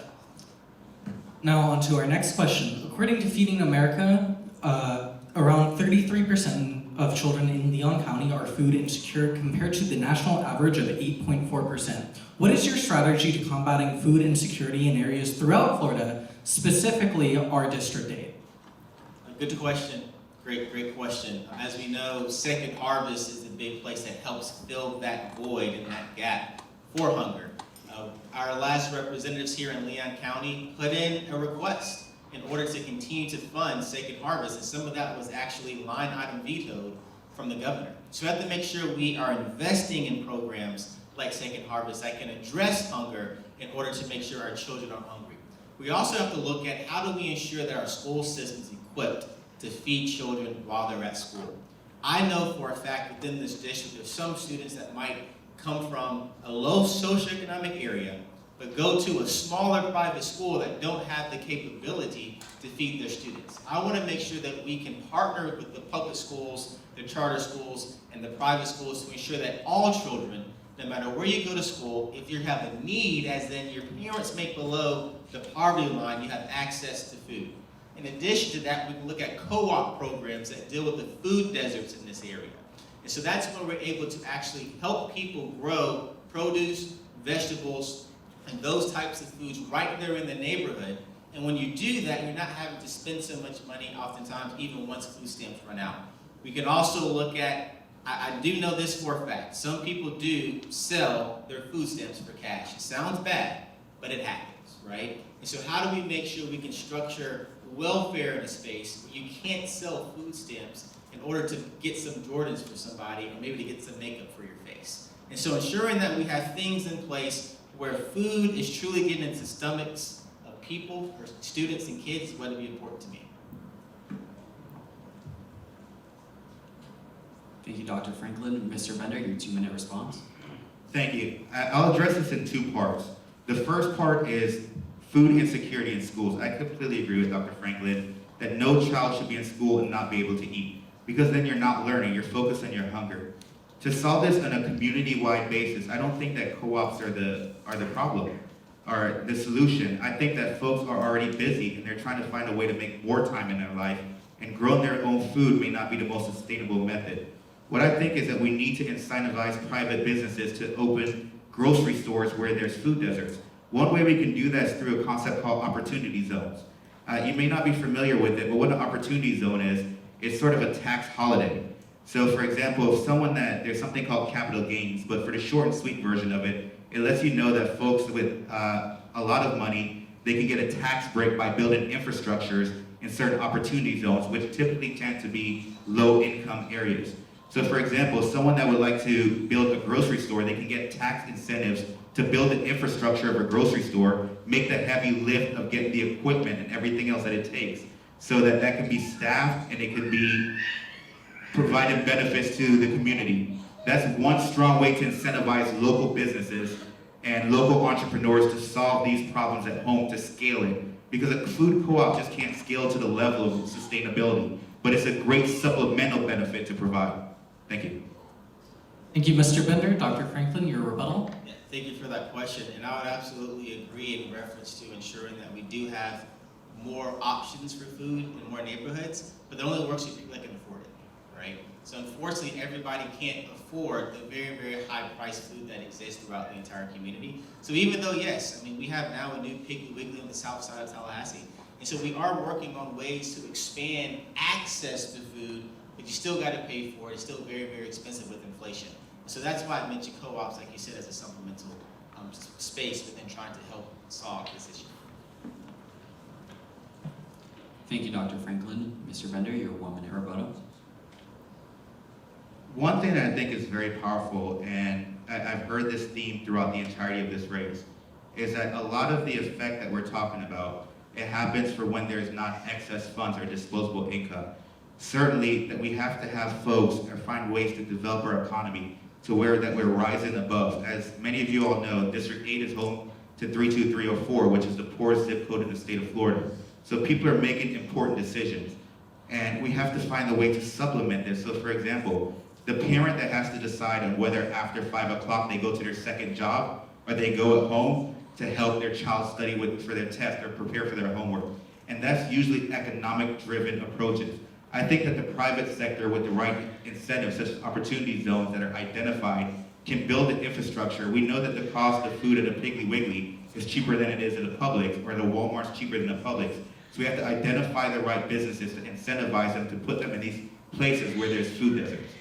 Now on to our next question. According to Feeding America, around 33% of children in Leon County are food insecure compared to the national average of 8.4%. What is your strategy to combating food insecurity in areas throughout Florida, specifically our District 8? Good question. Great question. As we know, Second Harvest is a big place that helps fill that void and that gap for hunger. Our last representatives here in Leon County put in a request in order to continue to fund Second Harvest, and some of that was actually line item vetoed from the governor. So we have to make sure we are investing in programs like Second Harvest that can address hunger in order to make sure our children are hungry. We also have to look at how do we ensure that our school system is equipped to feed children while they're at school. I know for a fact within this district there's some students that might come from a low socioeconomic area but go to a smaller private school that don't have the capability to feed their students. I want to make sure that we can partner with the public schools, the charter schools, and the private schools to ensure that all children, no matter where you go to school, if you have a need, as in your parents make below the poverty line, you have access to food. In addition to that, we can look at co-op programs that deal with the food deserts in this area. And so that's when we're able to actually help people grow produce, vegetables, and those types of foods right there in the neighborhood. And when you do that, you're not having to spend so much money oftentimes, even once food stamps run out. We can also look at, I do know this for a fact, some people do sell their food stamps for cash. It sounds bad, but it happens, right? And so how do we make sure we can structure welfare in a space where you can't sell food stamps in order to get some Jordans for somebody, or maybe to get some makeup for your face? And so ensuring that we have things in place where food is truly getting into stomachs of people, or students and kids, is going to be important to me. Thank you, Dr. Franklin. Mr. Bender, your 2-minute response. Thank you. I'll address this in 2 parts. The first part is food insecurity in schools. I completely agree with Dr. Franklin that no child should be in school and not be able to eat, because then you're not learning, you're focused on your hunger. To solve this on a community-wide basis, I don't think that co-ops are the problem, or the solution. I think that folks are already busy and they're trying to find a way to make more time in their life, and growing their own food may not be the most sustainable method. What I think is that we need to incentivize private businesses to open grocery stores where there's food deserts. One way we can do that is through a concept called opportunity zones. You may not be familiar with it, but what an opportunity zone is, it's sort of a tax holiday. So for example, if there's something called capital gains, but for the short and sweet version of it, it lets you know that folks with a lot of money, they can get a tax break by building infrastructures in certain opportunity zones, which typically tend to be low income areas. So for example, someone that would like to build a grocery store, they can get tax incentives to build the infrastructure of a grocery store, make the heavy lift of getting the equipment and everything else that it takes, so that can be staffed and it can be providing benefits to the community. That's one strong way to incentivize local businesses and local entrepreneurs to solve these problems at home, to scale it. Because a food co-op just can't scale to the level of sustainability, but it's a great supplemental benefit to provide. Thank you. Thank you, Mr. Bender. Dr. Franklin, your rebuttal. Yeah, thank you for that question. And I would absolutely agree in reference to ensuring that we do have more options for food in more neighborhoods, but that only works if people that can afford it, right? So unfortunately, everybody can't afford the very, very high-priced food that exists throughout the entire community. So even though, yes, I mean, we have now a new Piggly Wiggly on the south side of Tallahassee, and so we are working on ways to expand access to food, but you still got to pay for it. It's still very, very expensive with inflation. So that's why I mentioned co-ops, like you said, as a supplemental space within trying to help solve this issue. Thank you, Dr. Franklin. Mr. Bender, your 1-minute rebuttal. One thing that I think is very powerful, and I've heard this theme throughout the entirety of this race, is that a lot of the effect that we're talking about, it happens for when there's not excess funds or disposable income. Certainly that we have to have folks or find ways to develop our economy to where that we're rising above. As many of you all know, District 8 is home to 32304, which is the poorest zip code in the state of Florida. So people are making important decisions, and we have to find a way to supplement this. So for example, the parent that has to decide on whether after 5 o'clock they go to their second job or they go at home to help their child study for their test or prepare for their homework. And that's usually economic-driven approaches. I think that the private sector with the right incentives, such as opportunity zones that are identified, can build the infrastructure. We know that the cost of food at a Piggly Wiggly is cheaper than it is at a Publix, or the Walmart's cheaper than a Publix. So we have to identify the right businesses to incentivize them to put them in these places where there's food deserts.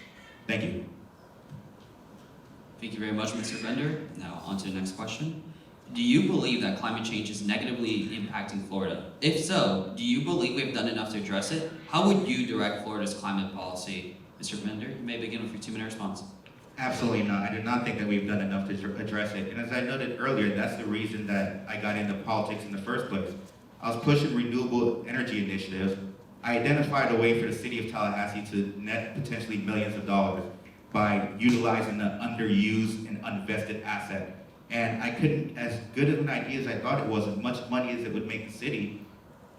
Thank you. Thank you very much, Mr. Bender. Now, on to the next question. Do you believe that climate change is negatively impacting Florida? If so, do you believe we've done enough to address it? How would you direct Florida's climate policy? Mr. Bender, you may begin with your 2-minute response. Absolutely not. I do not think that we've done enough to address it. And as I noted earlier, that's the reason that I got into politics in the first place. I was pushing renewable energy initiatives. I identified a way for the city of Tallahassee to net potentially millions of dollars by utilizing the underused and unvested asset And I couldn't, as good of an idea as I thought it was, as much money as it would make the city,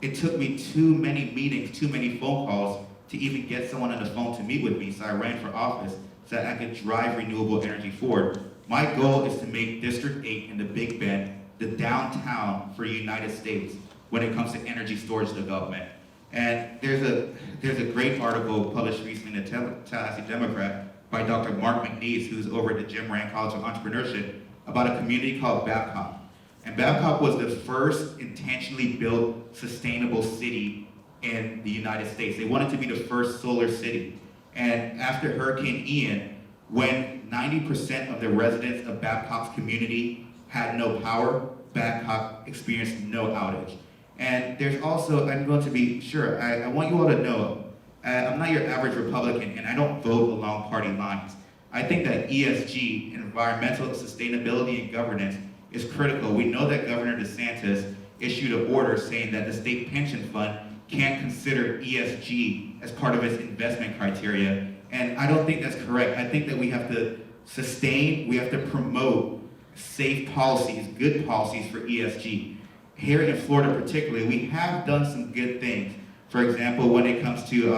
it took me too many meetings, too many phone calls to even get someone on the phone to meet with me. So I ran for office so that I could drive renewable energy forward. My goal is to make District 8 in the Big Bend the downtown for the United States when it comes to energy storage development. And there's a great article published recently in the Tallahassee Democrat by Dr. Mark McNeese, who's over at the Jim Rand College of Entrepreneurship, about a community called Babcock. And Babcock was the first intentionally built sustainable city in the United States. They wanted to be the first solar city. And after Hurricane Ian, when 90% of the residents of Babcock's community had no power, Babcock experienced no outage. And there's also, I'm going to be sure, I want you all to know, I'm not your average Republican and I don't vote along party lines. I think that ESG, environmental sustainability and governance, is critical. We know that Governor DeSantis issued an order saying that the state pension fund can't consider ESG as part of its investment criteria. And I don't think that's correct. I think that we have to sustain, we have to promote safe policies, good policies for ESG. Here in Florida particularly, we have done some good things. For example, when it comes to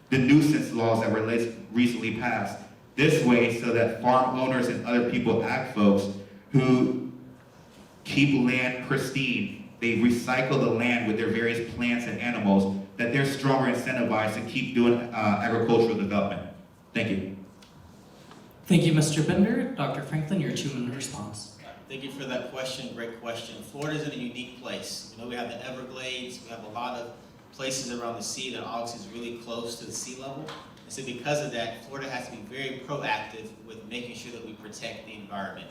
the nuisance laws that were recently passed, this way so that farm owners and other people, ag folks, who keep land pristine, they recycle the land with their various plants and animals, that they're stronger incentivized to keep doing agricultural development. Thank you. Thank you, Mr. Bender. Dr. Franklin, your 2-minute response. Thank you for that question, great question. Florida's in a unique place. You know, we have the Everglades, we have a lot of places around the sea that obviously is really close to the sea level. And so because of that, Florida has to be very proactive with making sure that we protect the environment.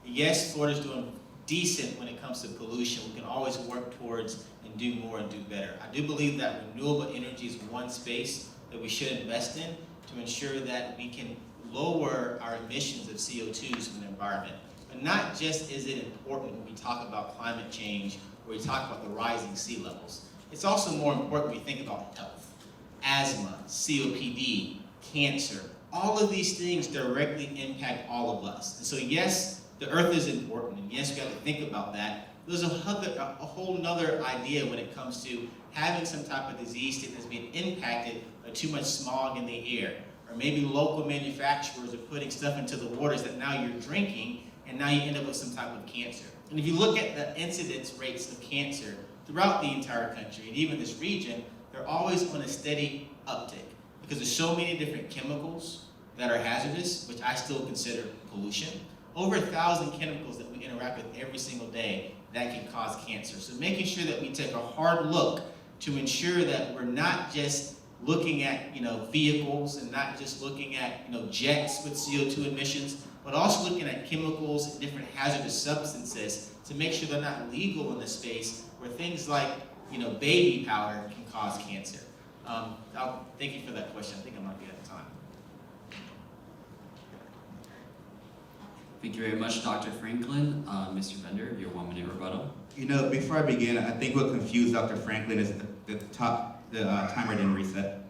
Yes, Florida's doing decent when it comes to pollution. We can always work towards and do more and do better. I do believe that renewable energy is one space that we should invest in to ensure that we can lower our emissions of CO2s from the environment. But not just is it important when we talk about climate change or we talk about the rising sea levels. It's also more important when we think about health, asthma, COPD, cancer. All of these things directly impact all of us. And so yes, the earth is important, and yes, we have to think about that. There's a whole nother idea when it comes to having some type of disease state that's being impacted by too much smog in the air. Or maybe local manufacturers are putting stuff into the waters that now you're drinking, and now you end up with some type of cancer. And if you look at the incidence rates of cancer throughout the entire country, and even this region, they're always on a steady uptick because there's so many different chemicals that are hazardous, which I still consider pollution. Over 1,000 chemicals that we interact with every single day that can cause cancer. So making sure that we take a hard look to ensure that we're not just looking at vehicles and not just looking at jets with CO2 emissions, but also looking at chemicals and different hazardous substances to make sure they're not legal in the space where things like baby powder can cause cancer. Thank you for that question. I think I might be out of time. Thank you very much, Dr. Franklin. Mr. Bender, your 1-minute rebuttal. Before I begin, I think what confused Dr. Franklin is the timer didn't reset.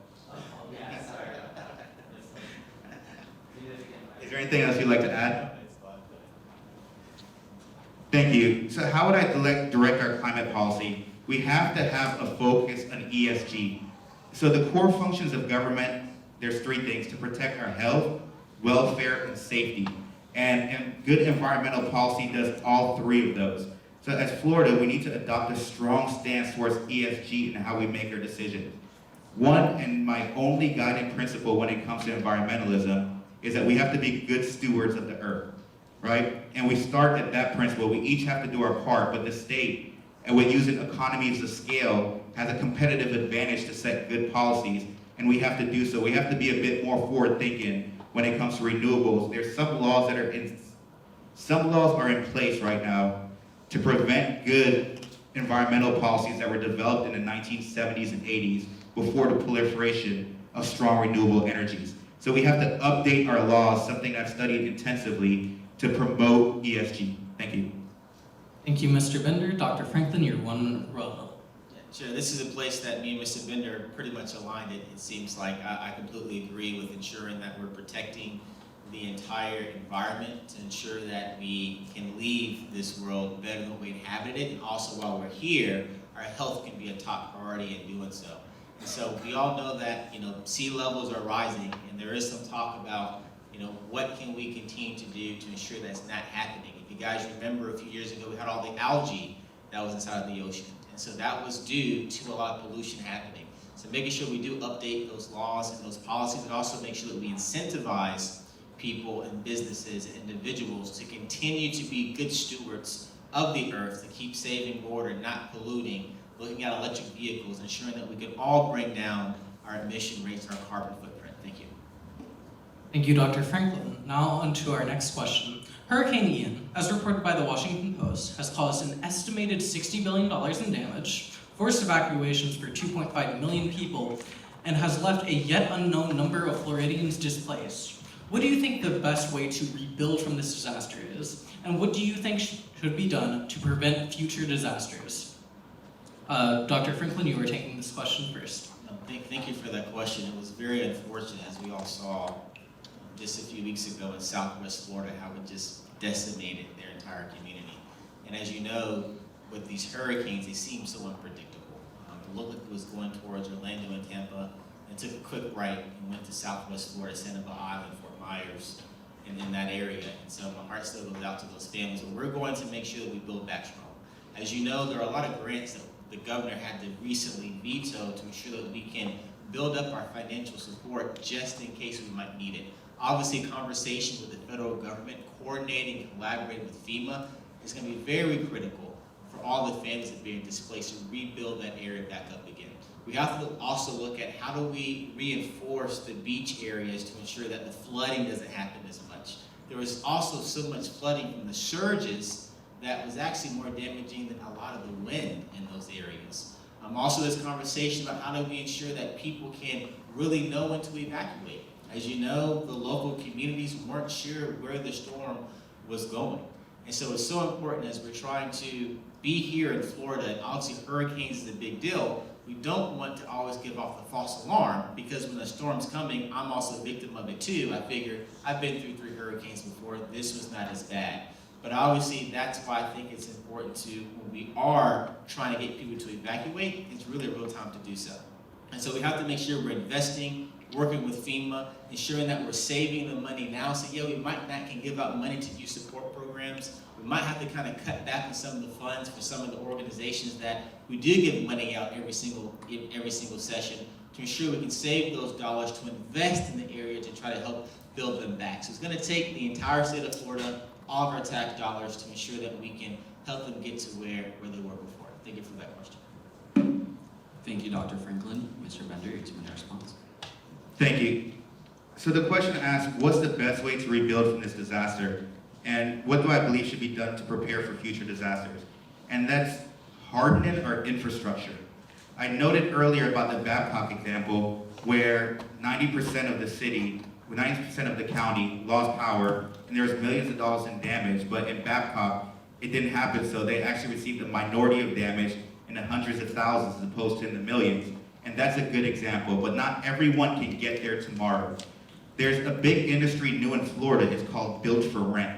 Is there anything else you'd like to add? Thank you. So how would I direct our climate policy? We have to have a focus on ESG. So the core functions of government, there's 3 things: to protect our health, welfare, and safety. And good environmental policy does all 3 of those. So as Florida, we need to adopt a strong stance towards ESG and how we make our decisions. One, and my only guiding principle when it comes to environmentalism, is that we have to be good stewards of the earth, right? And we start at that principle. We each have to do our part, but the state, and with using economies of scale, has a competitive advantage to set good policies, and we have to do so. We have to be a bit more forward-thinking when it comes to renewables. There's some laws are in place right now to prevent good environmental policies that were developed in the 1970s and 80s before the proliferation of strong renewable energies. So we have to update our laws, something I've studied intensively, to promote ESG. Thank you. Thank you, Mr. Bender. Dr. Franklin, your 1 rebuttal. Sure, this is a place that me and Mr. Bender are pretty much aligned. It seems like I completely agree with ensuring that we're protecting the entire environment to ensure that we can leave this world better than we inhabited it, and also while we're here, our health can be a top priority in doing so. And so we all know that, sea levels are rising, and there is some talk about, what can we continue to do to ensure that's not happening. If you guys remember, a few years ago, we had all the algae that was inside of the ocean. And so that was due to a lot of pollution happening. So making sure we do update those laws and those policies, and also make sure that we incentivize people and businesses and individuals to continue to be good stewards of the earth, to keep saving water, not polluting, looking at electric vehicles, ensuring that we can all bring down our emission rates and our carbon footprint. Thank you. Thank you, Dr. Franklin. Now on to our next question. Hurricane Ian, as reported by the Washington Post, has caused an estimated $60 billion in damage, forced evacuations for 2.5 million people, and has left a yet unknown number of Floridians displaced. What do you think the best way to rebuild from this disaster is? And what do you think should be done to prevent future disasters? Dr. Franklin, you were taking this question first. Thank you for that question. It was very unfortunate, as we all saw just a few weeks ago in Southwest Florida, how it just decimated their entire community. And as you know, with these hurricanes, they seem so unpredictable. It looked like it was going towards Orlando and Tampa, and took a quick right and went to Southwest Florida, Sanibel Island, Fort Myers, and in that area. And so my heart still goes out to those families, but we're going to make sure that we build back strong. As you know, there are a lot of grants that the governor had to recently veto to ensure that we can build up our financial support just in case we might need it. Obviously, conversation with the federal government, coordinating and collaborating with FEMA is going to be very critical for all the families that are being displaced to rebuild that area back up again. We have to also look at how do we reinforce the beach areas to ensure that the flooding doesn't happen as much. There was also so much flooding from the surges that was actually more damaging than a lot of the wind in those areas. Also, this conversation about how do we ensure that people can really know when to evacuate. As you know, the local communities weren't sure where the storm was going. And so it's so important as we're trying to be here in Florida, and obviously hurricanes is a big deal, we don't want to always give off the false alarm, because when a storm's coming, I'm also a victim of it too. I figure I've been through 3 hurricanes before, this was not as bad. But obviously that's why I think it's important to, when we are trying to get people to evacuate, it's really a real time to do so. And so we have to make sure we're investing, working with FEMA, ensuring that we're saving the money now. So yeah, we might not can give out money to youth support programs. We might have to kind of cut back on some of the funds for some of the organizations that we do give money out every single session, to ensure we can save those dollars to invest in the area to try to help build them back. So it's going to take the entire state of Florida, all of our tax dollars, to ensure that we can help them get to where they were before. Thank you for that question. Thank you, Dr. Franklin. Mr. Bender, your 2-minute response. Thank you. So the question asked, what's the best way to rebuild from this disaster? And what do I believe should be done to prepare for future disasters? And that's hardening our infrastructure. I noted earlier about the Babcock example, where 90% of the city, 90% of the county lost power, and there was millions of dollars in damage, but in Babcock, it didn't happen, so they actually received a minority of damage in the hundreds of thousands as opposed to in the millions. And that's a good example, but not everyone can get there tomorrow. There's a big industry new in Florida, it's called built for rent.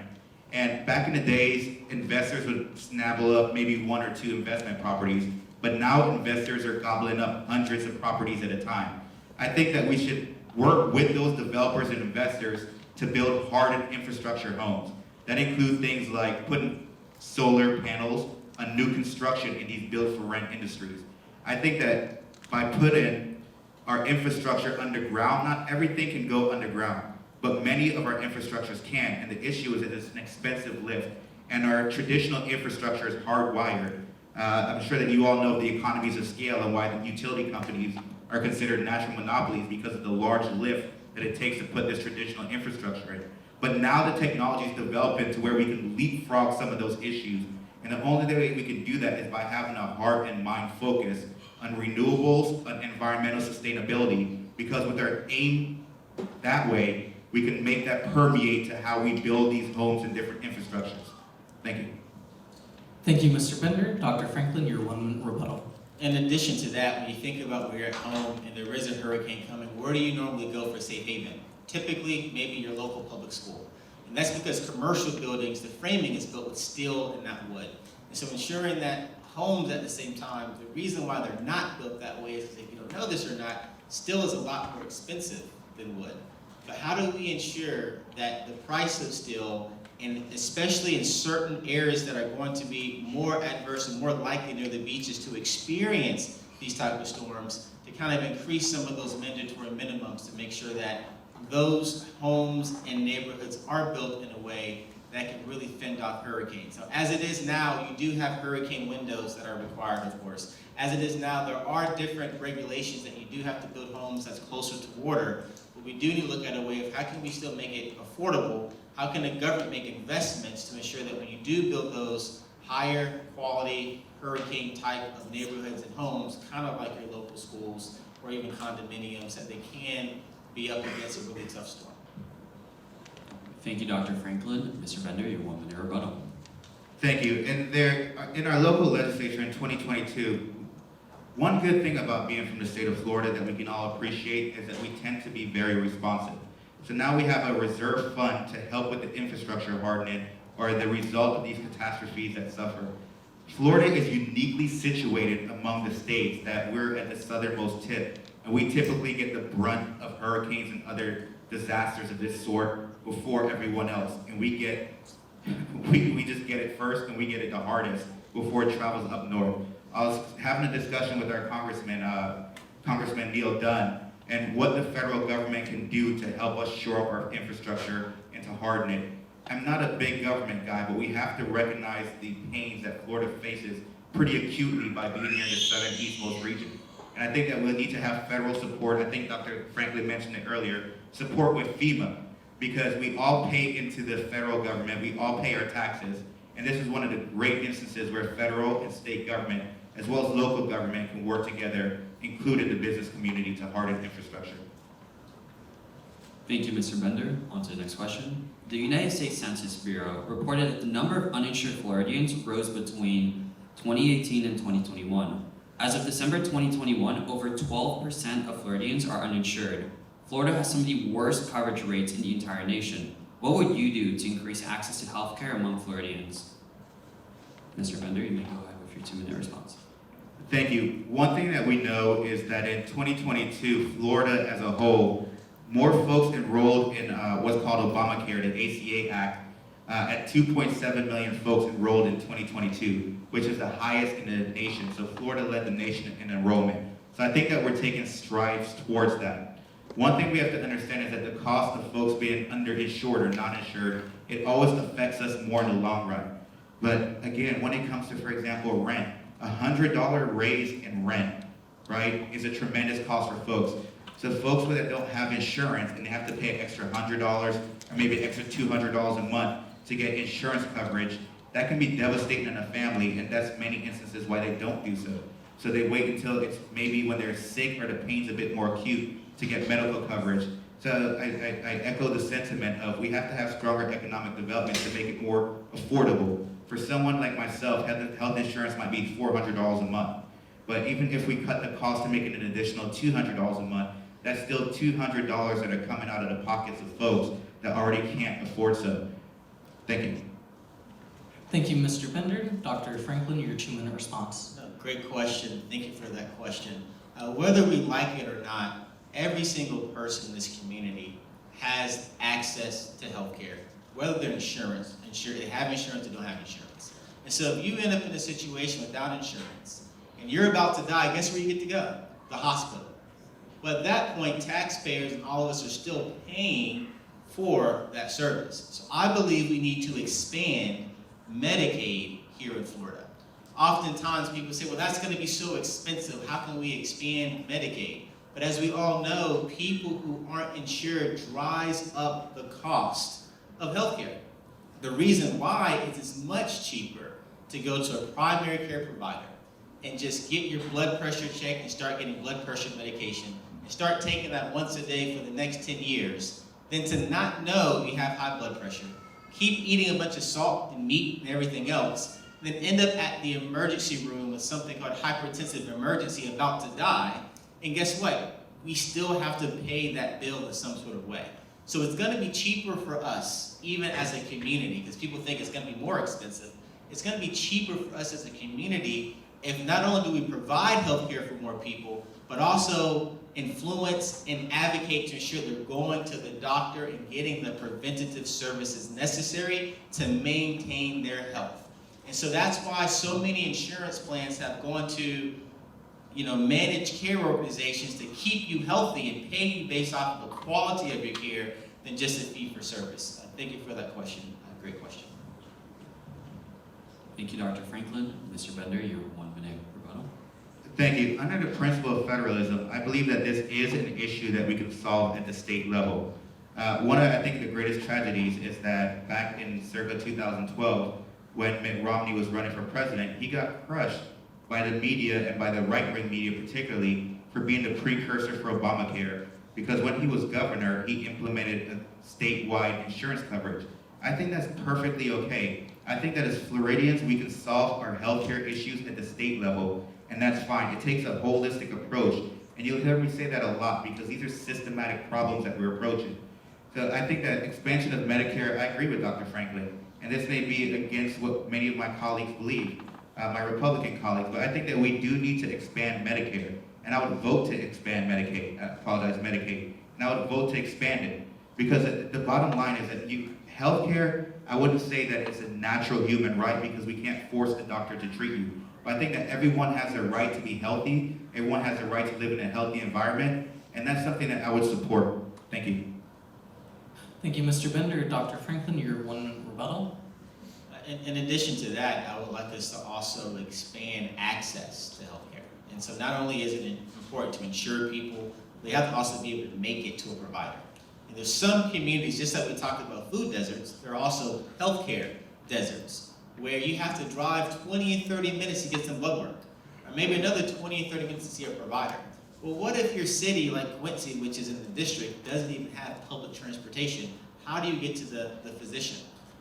And back in the days, investors would snabble up maybe 1 or 2 investment properties, but now investors are gobbling up hundreds of properties at a time. I think that we should work with those developers and investors to build hardened infrastructure homes. That includes things like putting solar panels on new construction in these built for rent industries. I think that by putting our infrastructure underground, not everything can go underground, but many of our infrastructures can, and the issue is that it's an expensive lift, and our traditional infrastructure is hardwired. I'm sure that you all know the economies of scale and why the utility companies are considered natural monopolies, because of the large lift that it takes to put this traditional infrastructure in. But now the technology is developing to where we can leapfrog some of those issues, and the only way we can do that is by having a heart and mind focus on renewables, on environmental sustainability, because with our aim that way, we can make that permeate to how we build these homes and different infrastructures. Thank you. Thank you, Mr. Bender. Dr. Franklin, your 1-minute rebuttal. In addition to that, when you think about when you're at home and there is a hurricane coming, where do you normally go for safe haven? typically maybe your local public school. And that's because commercial buildings, the framing is built with steel and not wood. And so ensuring that homes at the same time, the reason why they're not built that way is because if you don't know this or not, steel is a lot more expensive than wood. But how do we ensure that the price of steel, and especially in certain areas that are going to be more adverse and more likely near the beaches to experience these type of storms, to kind of increase some of those mandatory minimums to make sure that those homes and neighborhoods are built in a way that can really fend off hurricanes. So as it is now, you do have hurricane windows that are required, of course. As it is now, there are different regulations that you do have to build homes that's closer to water, but we do need to look at a way of how can we still make it affordable. How can the government make investments to ensure that when you do build those higher quality hurricane type of neighborhoods and homes, kind of like your local schools or even condominiums, that they can be up against a really tough storm. Thank you, Dr. Franklin. Mr. Bender, your 1 minute rebuttal. Thank you. And there, in our local legislature in 2022, one good thing about being from the state of Florida that we can all appreciate is that we tend to be very responsive. So now we have a reserve fund to help with the infrastructure hardening or the result of these catastrophes that suffer. Florida is uniquely situated among the states that we're at the southernmost tip, and we typically get the brunt of hurricanes and other disasters of this sort before everyone else, and we just get it first, and we get it the hardest before it travels up north. I was having a discussion with our Congressman Neil Dunn, and what the federal government can do to help us shore up our infrastructure and to harden it. I'm not a big government guy, but we have to recognize the pains that Florida faces pretty acutely by being here in the southern eastmost region. And I think that we'll need to have federal support. I think Dr. Franklin mentioned it earlier, support with FEMA, because we all pay into the federal government, we all pay our taxes, and this is one of the great instances where federal and state government, as well as local government, can work together, including the business community, to harden infrastructure. Thank you, Mr. Bender. On to the next question. The United States Census Bureau reported that the number of uninsured Floridians rose between 2018 and 2021. As of December 2021, over 12% of Floridians are uninsured. Florida has some of the worst coverage rates in the entire nation. What would you do to increase access to healthcare among Floridians? Mr. Bender, you may go ahead with your 2 minute response. Thank you. One thing that we know is that in 2022, Florida as a whole, more folks enrolled in what's called Obamacare, the ACA Act, at 2.7 million folks enrolled in 2022, which is the highest in the nation. So Florida led the nation in enrollment. So I think that we're taking strides towards that. One thing we have to understand is that the cost of folks being underinsured or non-insured, it always affects us more in the long run. But again, when it comes to, for example, rent, $100 raise in rent, right, is a tremendous cost for folks. So folks that don't have insurance and they have to pay an extra $100 or maybe extra $200 a month to get insurance coverage, that can be devastating in a family, and that's many instances why they don't do so. So they wait until it's maybe when they're sick or the pain's a bit more acute to get medical coverage. So I echo the sentiment of we have to have stronger economic development to make it more affordable. For someone like myself, health insurance might be $400 a month. But even if we cut the cost to make it an additional $200 a month, that's still $200 that are coming out of the pockets of folks that already can't afford so. Thank you. Thank you, Mr. Bender. Dr. Franklin, your 2 minute response. Great question. Thank you for that question. Whether we like it or not, every single person in this community has access to health care, whether they're they have insurance or don't have insurance. And so if you end up in a situation without insurance and you're about to die, guess where you get to go? The hospital. But at that point, taxpayers and all of us are still paying for that service. So I believe we need to expand Medicaid here in Florida. Oftentimes people say, well, that's going to be so expensive. How can we expand Medicaid? But as we all know, people who aren't insured drives up the cost of healthcare. The reason why is it's much cheaper to go to a primary care provider and just get your blood pressure checked and start getting blood pressure medication and start taking that once a day for the next 10 years than to not know you have high blood pressure, keep eating a bunch of salt and meat and everything else, and then end up at the emergency room with something called hypertensive emergency about to die. And guess what? We still have to pay that bill in some sort of way. So it's going to be cheaper for us, even as a community, because people think it's going to be more expensive. It's going to be cheaper for us as a community if not only do we provide healthcare for more people, but also influence and advocate to ensure they're going to the doctor and getting the preventative services necessary to maintain their health. And so that's why so many insurance plans have gone to managed care organizations to keep you healthy and pay you based off of the quality of your care than just a fee for service. Thank you for that question. Great question. Thank you, Dr. Franklin. Mr. Bender, your 1 minute rebuttal. Thank you. Under the principle of federalism, I believe that this is an issue that we can solve at the state level. One of, I think, the greatest tragedies is that back in circa 2012, when Mitt Romney was running for president, he got crushed by the media and by the right-wing media particularly for being the precursor for Obamacare. Because when he was governor, he implemented a statewide insurance coverage. I think that's perfectly okay. I think that as Floridians, we can solve our healthcare issues at the state level, and that's fine. It takes a holistic approach, and you'll hear me say that a lot because these are systematic problems that we're approaching. So I think that expansion of Medicare, I agree with Dr. Franklin, and this may be against what many of my colleagues believe, my Republican colleagues, but I think that we do need to expand Medicare, and I would vote to expand Medicaid, Medicaid, and I would vote to expand it, because the bottom line is that healthcare, I wouldn't say that it's a natural human right because we can't force a doctor to treat you. But I think that everyone has the right to be healthy, everyone has the right to live in a healthy environment, and that's something that I would support. Thank you. Thank you, Mr. Bender. Dr. Franklin, your 1 minute rebuttal. In addition to that, I would like us to also expand access to healthcare. And so not only is it important to insure people, they have to also be able to make it to a provider. And there's some communities, just like we talked about food deserts, there are also healthcare deserts, where you have to drive 20 and 30 minutes to get some blood work, or maybe another 20 and 30 minutes to see a provider. Well, what if your city, like Quincy, which is in the district, doesn't even have public transportation? How do you get to the physician?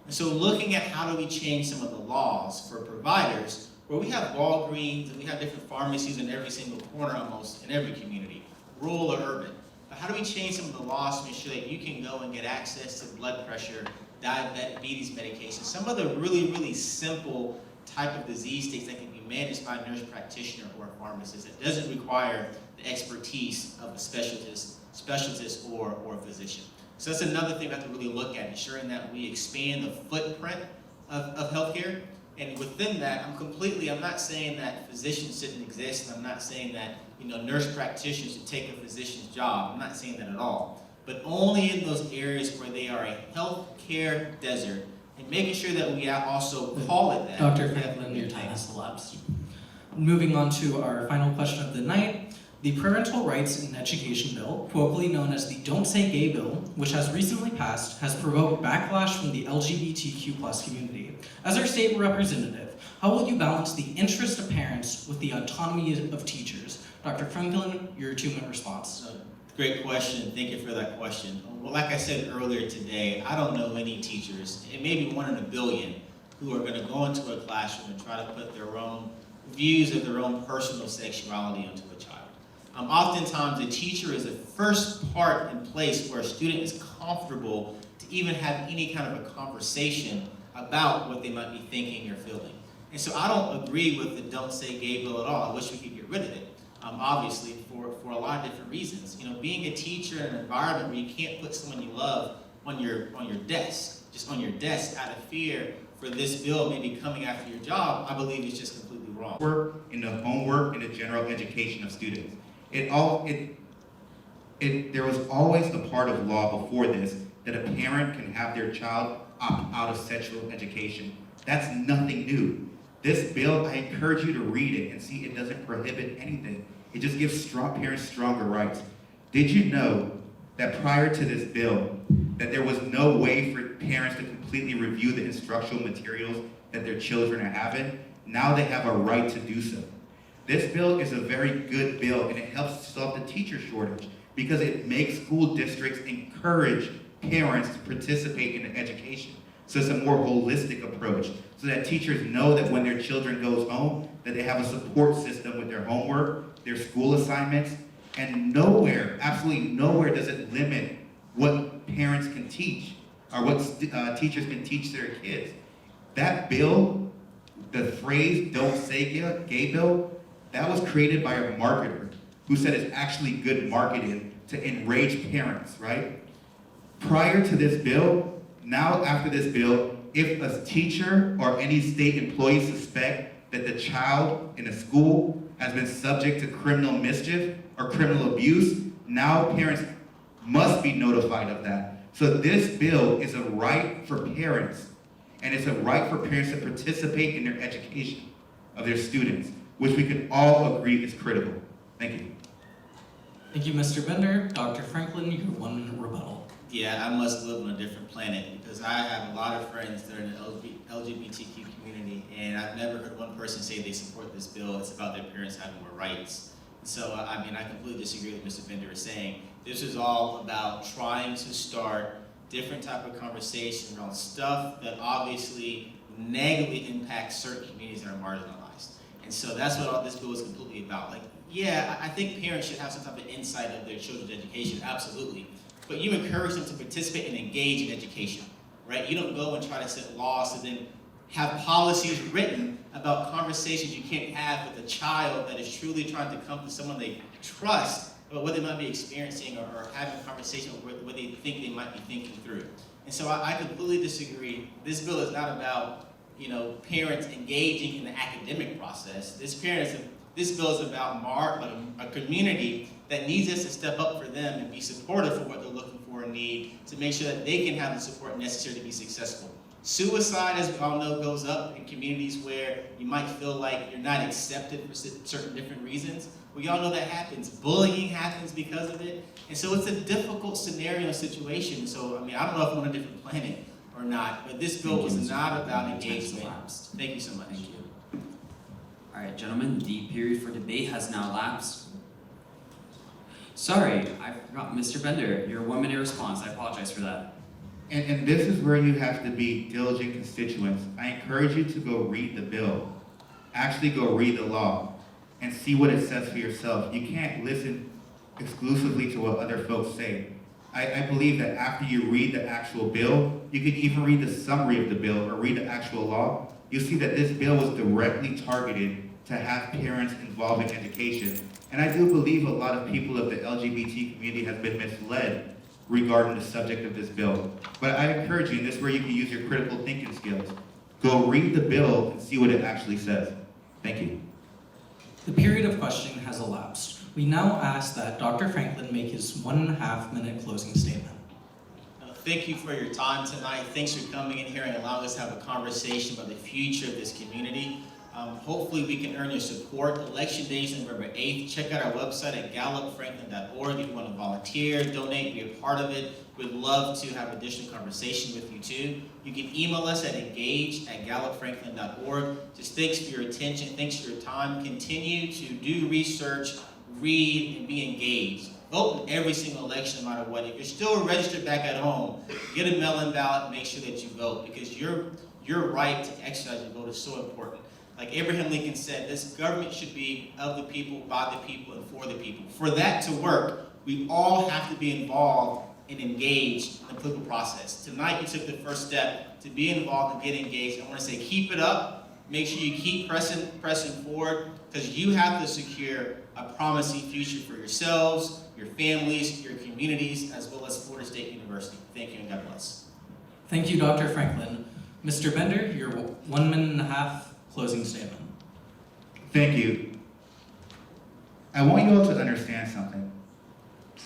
And so looking at how do we change some of the laws for providers, where we have Walgreens and we have different pharmacies in every single corner almost in every community, rural or urban. But how do we change some of the laws to make sure that you can go and get access to blood pressure, diabetes medication, some of the really, really simple type of disease states that can be managed by a nurse practitioner or a pharmacist that doesn't require the expertise of a specialist or a physician. So that's another thing we have to really look at, ensuring that we expand the footprint of healthcare. And within that, I'm not saying that physicians shouldn't exist, and I'm not saying that nurse practitioners should take a physician's job. I'm not saying that at all. But only in those areas where they are a healthcare desert, and making sure that we also call it that. Dr. Franklin, your time has elapsed. Moving on to our final question of the night. The Parental Rights in Education Bill, colloquially known as the Don't Say Gay Bill, which has recently passed, has provoked backlash from the LGBTQ+ community. As our state representative, how will you balance the interest of parents with the autonomy of teachers? Dr. Franklin, your 2 minute response. Great question. Thank you for that question. Well, like I said earlier today, I don't know any teachers, and maybe 1 in a billion, who are going to go into a classroom and try to put their own views of their own personal sexuality onto a child. Oftentimes, a teacher is the first part in place where a student is comfortable to even have any kind of a conversation about what they might be thinking or feeling. And so I don't agree with the Don't Say Gay Bill at all. I wish we could get rid of it, obviously, for a lot of different reasons. Being a teacher in an environment where you can't put someone you love on your desk, just on your desk out of fear for this bill maybe coming after your job, I believe is just completely wrong. Work in the homework and the general education of students. There was always the part of law before this that a parent can have their child opt out of sexual education. That's nothing new. This bill, I encourage you to read it and see it doesn't prohibit anything. It just gives parents stronger rights. Did you know that prior to this bill, that there was no way for parents to completely review the instructional materials that their children are having? Now they have a right to do so. This bill is a very good bill, and it helps solve the teacher shortage because it makes school districts encourage parents to participate in education. So it's a more holistic approach so that teachers know that when their children goes home, that they have a support system with their homework, their school assignments, and nowhere, absolutely nowhere does it limit what what parents can teach or what teachers can teach their kids. That bill, the phrase "don't say gay" bill, that was created by a marketer who said it's actually good marketing to enrage parents, right? Prior to this bill, now after this bill, if a teacher or any state employee suspect that the child in a school has been subject to criminal mischief or criminal abuse, now parents must be notified of that. So this bill is a right for parents, and it's a right for parents to participate in their education of their students, which we can all agree is critical. Thank you. Thank you, Mr. Bender. Dr. Franklin, you have 1 minute rebuttal. Yeah, I must live on a different planet because I have a lot of friends that are in the LGBTQ community, and I've never heard one person say they support this bill. It's about their parents having more rights. So, I mean, I completely disagree with Mr. Bender is saying. This is all about trying to start different type of conversations around stuff that obviously negatively impacts certain communities that are marginalized. And so that's what all this bill is completely about. Like, yeah, I think parents should have some type of insight of their children's education, absolutely. But you encourage them to participate and engage in education, right? You don't go and try to set laws to then have policies written about conversations you can't have with a child that is truly trying to come to someone they trust about what they might be experiencing or having a conversation with what they think they might be thinking through. And so I completely disagree. This bill is not about, parents engaging in the academic process. This bill is about a community that needs us to step up for them and be supportive for what they're looking for and need to make sure that they can have the support necessary to be successful. Suicide, as we all know, goes up in communities where you might feel like you're not accepted for certain different reasons. We all know that happens. Bullying happens because of it. And so it's a difficult scenario situation. So, I don't know if we're on a different planet or not, but this bill was not about engagement. Thank you so much. Thank you. All right, gentlemen, the period for debate has now lapsed. Sorry, I forgot. Mr. Bender, your 1 minute response. I apologize for that. And this is where you have to be diligent constituents. I encourage you to go read the bill. Actually go read the law and see what it says for yourself. You can't listen exclusively to what other folks say. I believe that after you read the actual bill, you can even read the summary of the bill or read the actual law. You'll see that this bill was directly targeted to have parents involved in education. And I do believe a lot of people of the LGBT community have been misled regarding the subject of this bill. But I encourage you, and this is where you can use your critical thinking skills. Go read the bill and see what it actually says. Thank you. The period of questioning has elapsed. We now ask that Dr. Franklin make his 1.5 minute closing statement. Thank you for your time tonight. Thanks for coming in here and allowing us to have a conversation about the future of this community. Hopefully we can earn your support. Election Day is November 8th. Check out our website at gallopfranklin.org if you want to volunteer, donate, be a part of it. We'd love to have additional conversation with you too. You can email us at engage@gallopfranklin.org. Just thanks for your attention. Thanks for your time. Continue to do research, read, and be engaged. Vote in every single election no matter what. If you're still registered back at home, get a mail-in ballot and make sure that you vote because your right to exercise your vote is so important. Like Abraham Lincoln said, this government should be of the people, by the people, and for the people. For that to work, we all have to be involved and engaged in the political process. Tonight, you took the first step to be involved and get engaged. I want to say keep it up. Make sure you keep pressing forward because you have to secure a promising future for yourselves, your families, your communities, as well as Florida State University. Thank you and God bless. Thank you, Dr. Franklin. Mr. Bender, your 1.5 minute closing statement. Thank you. I want you all to understand something.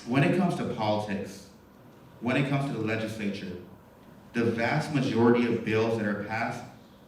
When it comes to politics, when it comes to the legislature, the vast majority of bills that are passed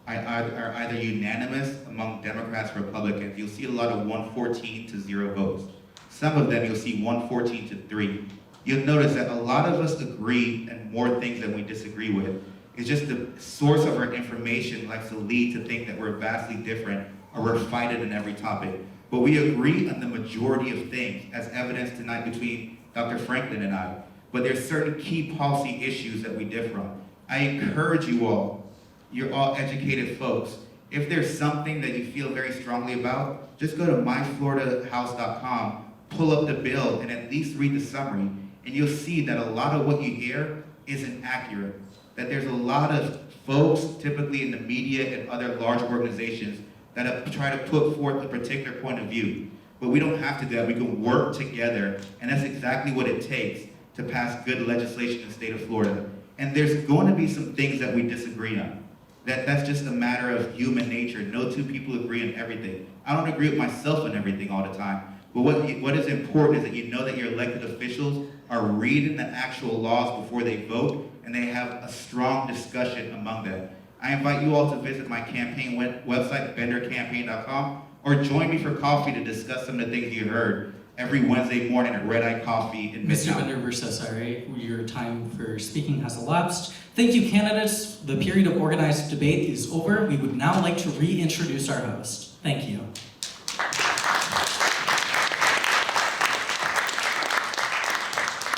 are either unanimous among Democrats or Republicans. You'll see a lot of 114 to 0 votes. Some of them you'll see 114 to 3. You'll notice that a lot of us agree and more things that we disagree with. It's just the source of our information likes to lead to think that we're vastly different or we're fighting in every topic. But we agree on the majority of things, as evidenced tonight between Dr. Franklin and I. But there's certain key policy issues that we differ on. I encourage you all, you're all educated folks, if there's something that you feel very strongly about, just go to myfloridahouse.com, pull up the bill, and at least read the summary. and you'll see that a lot of what you hear isn't accurate. That there's a lot of folks, typically in the media and other large organizations, that have tried to put forth a particular point of view. But we don't have to do that. We can work together, and that's exactly what it takes to pass good legislation in the state of Florida. And there's going to be some things that we disagree on. That's just a matter of human nature. No two people agree on everything. I don't agree with myself on everything all the time. But what is important is that you know that your elected officials are reading the actual laws before they vote, and they have a strong discussion among them. I invite you all to visit my campaign website, bendercampaign.com, or join me for coffee to discuss some of the things you heard every Wednesday morning at Red Eye Coffee in Mr. Midtown. Bender, we're so sorry. Your time for speaking has elapsed. Thank you, candidates. The period of organized debate is over. We would now like to reintroduce our host. Thank you.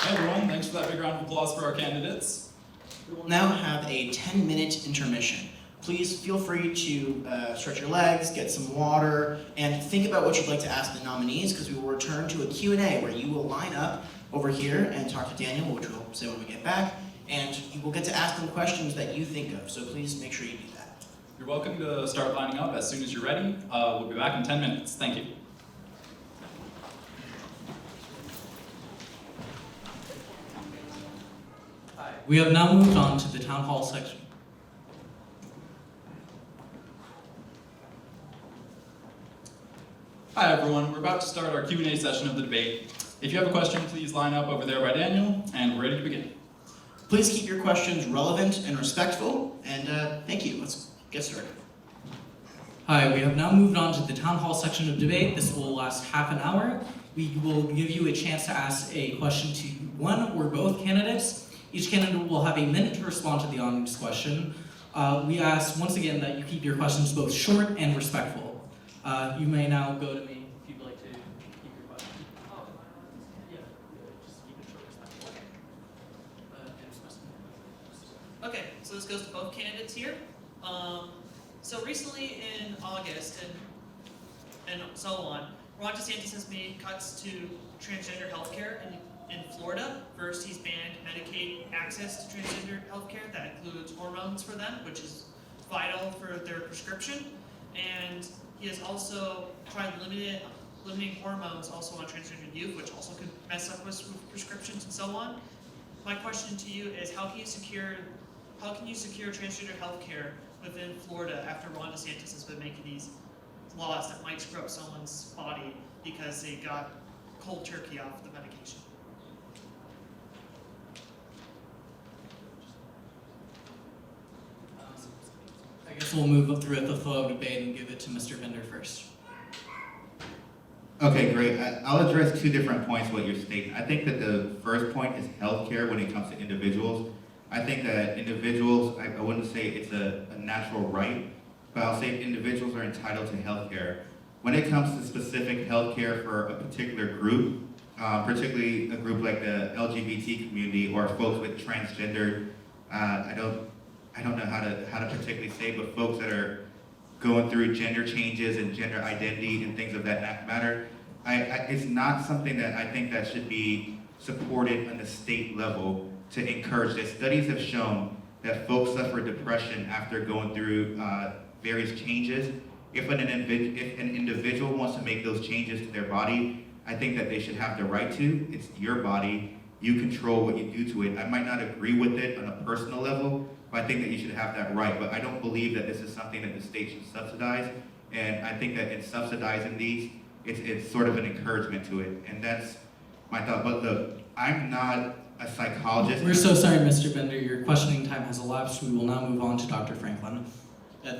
Hey everyone, thanks for that big round of applause for our candidates. We will now have a 10-minute intermission. Please feel free to stretch your legs, get some water, and think about what you'd like to ask the nominees, because we will return to a Q&A where you will line up over here and talk to Daniel, which we'll say when we get back, and you will get to ask them questions that you think of, so please make sure you do that. You're welcome to start lining up as soon as you're ready. We'll be back in 10 minutes. Thank you. We have now moved on to the town hall section. Hi everyone, we're about to start our Q&A session of the debate. If you have a question, please line up over there by Daniel, and we're ready to begin. Please keep your questions relevant and respectful, and thank you. Let's get started. Hi, we have now moved on to the town hall section of debate. This will last half an hour. We will give you a chance to ask a question to one or both candidates. Each candidate will have a minute to respond to the audience question. We ask once again that you keep your questions both short and respectful. You may now go to me if you'd like to keep your question. Yeah, just keep it short, respectful. Okay, so this goes to both candidates here. So recently in August and so on, Ron DeSantis has made cuts to transgender healthcare in Florida. First, he's banned Medicaid access to transgender healthcare. That includes hormones for them, which is vital for their prescription. And he has also tried limiting hormones also on transgender youth, which also could mess up with prescriptions and so on. My question to you is, how can you secure transgender healthcare within Florida after Ron DeSantis has been making these laws that might screw up someone's body because they got cold turkey off the medication? I guess we'll move through the flow of debate and give it to Mr. Bender first. Okay, great. I'll address two different points what you're stating. I think that the first point is healthcare when it comes to individuals. I think that individuals, I wouldn't say it's a natural right, but I'll say individuals are entitled to healthcare. When it comes to specific healthcare for a particular group, particularly a group like the LGBT community or folks with transgender, I don't know how to particularly say, but folks that are going through gender changes and gender identity and things of that matter, it's not something that I think that should be supported on the state level to encourage this. Studies have shown that folks suffer depression after going through various changes. If an individual wants to make those changes to their body, I think that they should have the right to. It's your body. You control what you do to it. I might not agree with it on a personal level, but I think that you should have that right. But I don't believe that this is something that the state should subsidize. And I think that in subsidizing these, it's sort of an encouragement to it. And that's my thought. But look, I'm not a psychologist. We're so sorry, Mr. Bender. Your questioning time has elapsed. We will now move on to Dr. Franklin.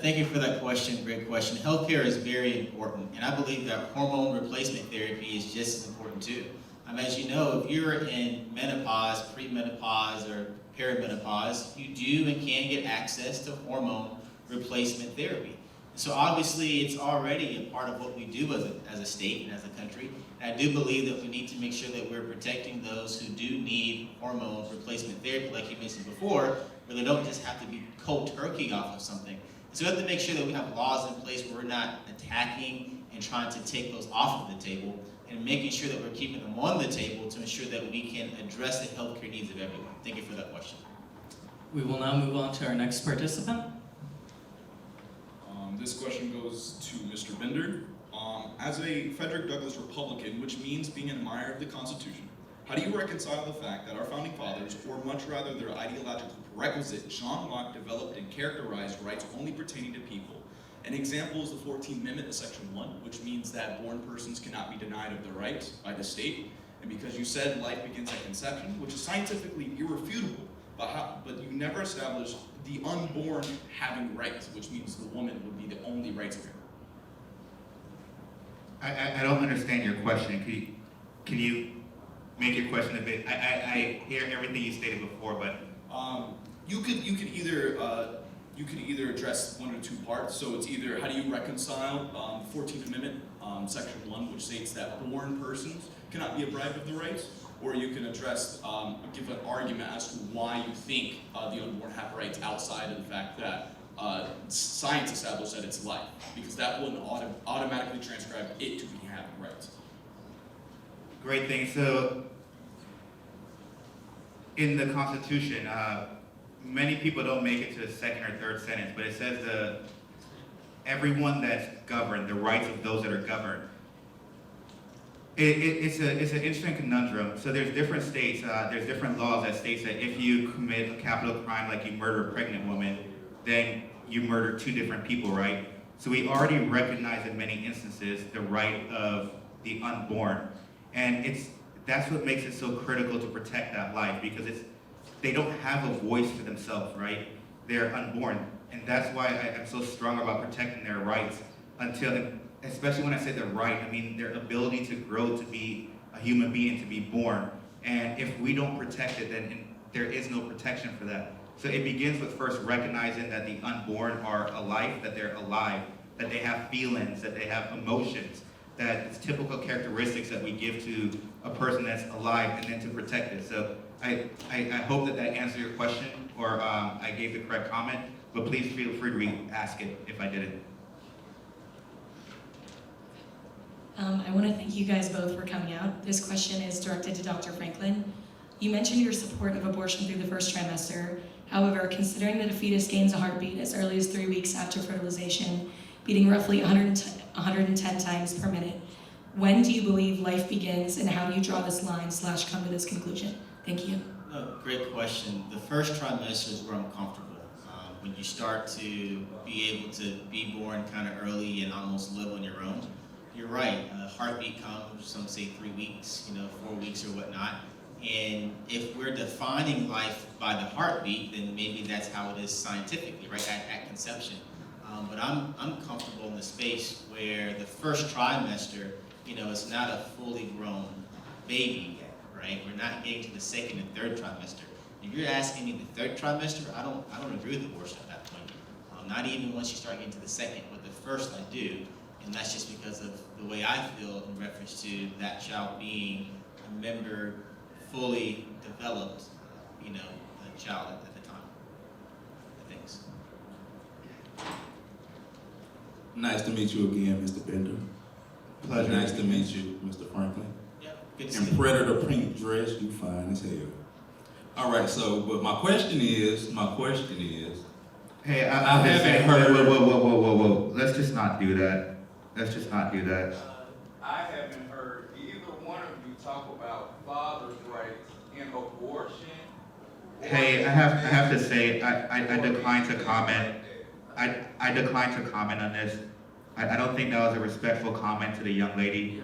Thank you for that question. Great question. Healthcare is very important, and I believe that hormone replacement therapy is just as important too. As you know, if you're in menopause, premenopause, or perimenopause, you do and can get access to hormone replacement therapy. So obviously, it's already a part of what we do as a state and as a country. And I do believe that we need to make sure that we're protecting those who do need hormone replacement therapy, like you mentioned before, where they don't just have to be cold turkey off of something. So we have to make sure that we have laws in place where we're not attacking and trying to take those off of the table. and making sure that we're keeping them on the table to ensure that we can address the healthcare needs of everyone. Thank you for that question. We will now move on to our next participant. This question goes to Mr. Bender. As a Frederick Douglass Republican, which means being an admirer of the Constitution, how do you reconcile the fact that our founding fathers, or much rather their ideological prerequisite, John Locke, developed and characterized rights only pertaining to people? An example is the 14th Amendment in Section 1, which means that born persons cannot be denied of their rights by the state. And because you said life begins at conception, which is scientifically irrefutable, but you never established the unborn having rights, which means the woman would be the only rights bearer. I don't understand your question. Can you make your question a bit? I hear everything you stated before, but You could either address one or two parts. So it's either how do you reconcile 14th Amendment, Section 1, which states that born persons cannot be deprived of the rights, or you can address, give an argument as to why you think the unborn have rights outside of the fact that science established that it's life, because that wouldn't automatically transcribe it to be having rights. great thing. So in the Constitution, many people don't make it to the second or third sentence, but it says everyone that's governed, the rights of those that are governed. It's an interesting conundrum. So there's different states, there's different laws that states that if you commit a capital crime, like you murder a pregnant woman, then you murder two different people, right? So we already recognize in many instances the right of the unborn. And that's what makes it so critical to protect that life, because they don't have a voice for themselves, right? They're unborn. And that's why I'm so strong about protecting their rights especially when I say the right, I mean their ability to grow to be a human being, to be born. And if we don't protect it, then there is no protection for that. So it begins with first recognizing that the unborn are alive, that they're alive, that they have feelings, that they have emotions, that it's typical characteristics that we give to a person that's alive, and then to protect it. So I hope that answered your question, or I gave the correct comment, but please feel free to re-ask it if I didn't. I want to thank you guys both for coming out. This question is directed to Dr. Franklin. You mentioned your support of abortion through the first trimester. However, considering that a fetus gains a heartbeat as early as 3 weeks after fertilization, beating roughly 110 times per minute, when do you believe life begins, and how do you draw this line / come to this conclusion? Thank you. No, great question. The first trimester is where I'm comfortable. When you start to be able to be born kind of early and almost live on your own, you're right. A heartbeat comes, some say 3 weeks, 4 weeks or whatnot. And if we're defining life by the heartbeat, then maybe that's how it is scientifically, right, at conception. But I'm comfortable in the space where the first trimester, it's not a fully grown baby yet, right? We're not getting to the second and third trimester. If you're asking me the third trimester, I don't agree with abortion at that point. Not even once you start getting to the second, but the first I do. And that's just because of the way I feel in reference to that child being a member, fully developed, a child at the time. Thanks. Nice to meet you again, Mr. Bender. Pleasure. Nice to meet you, Mr. Franklin. Yeah, good to see In you. Predator pink dress, you fine as hell. All right, so, but my question is, Hey, I haven't heard. Whoa. Let's just not do that. I haven't heard either one of you talk about fathers' rights in abortion. Hey, I have to say, I decline to comment. I decline to comment on this. I don't think that was a respectful comment to the young lady,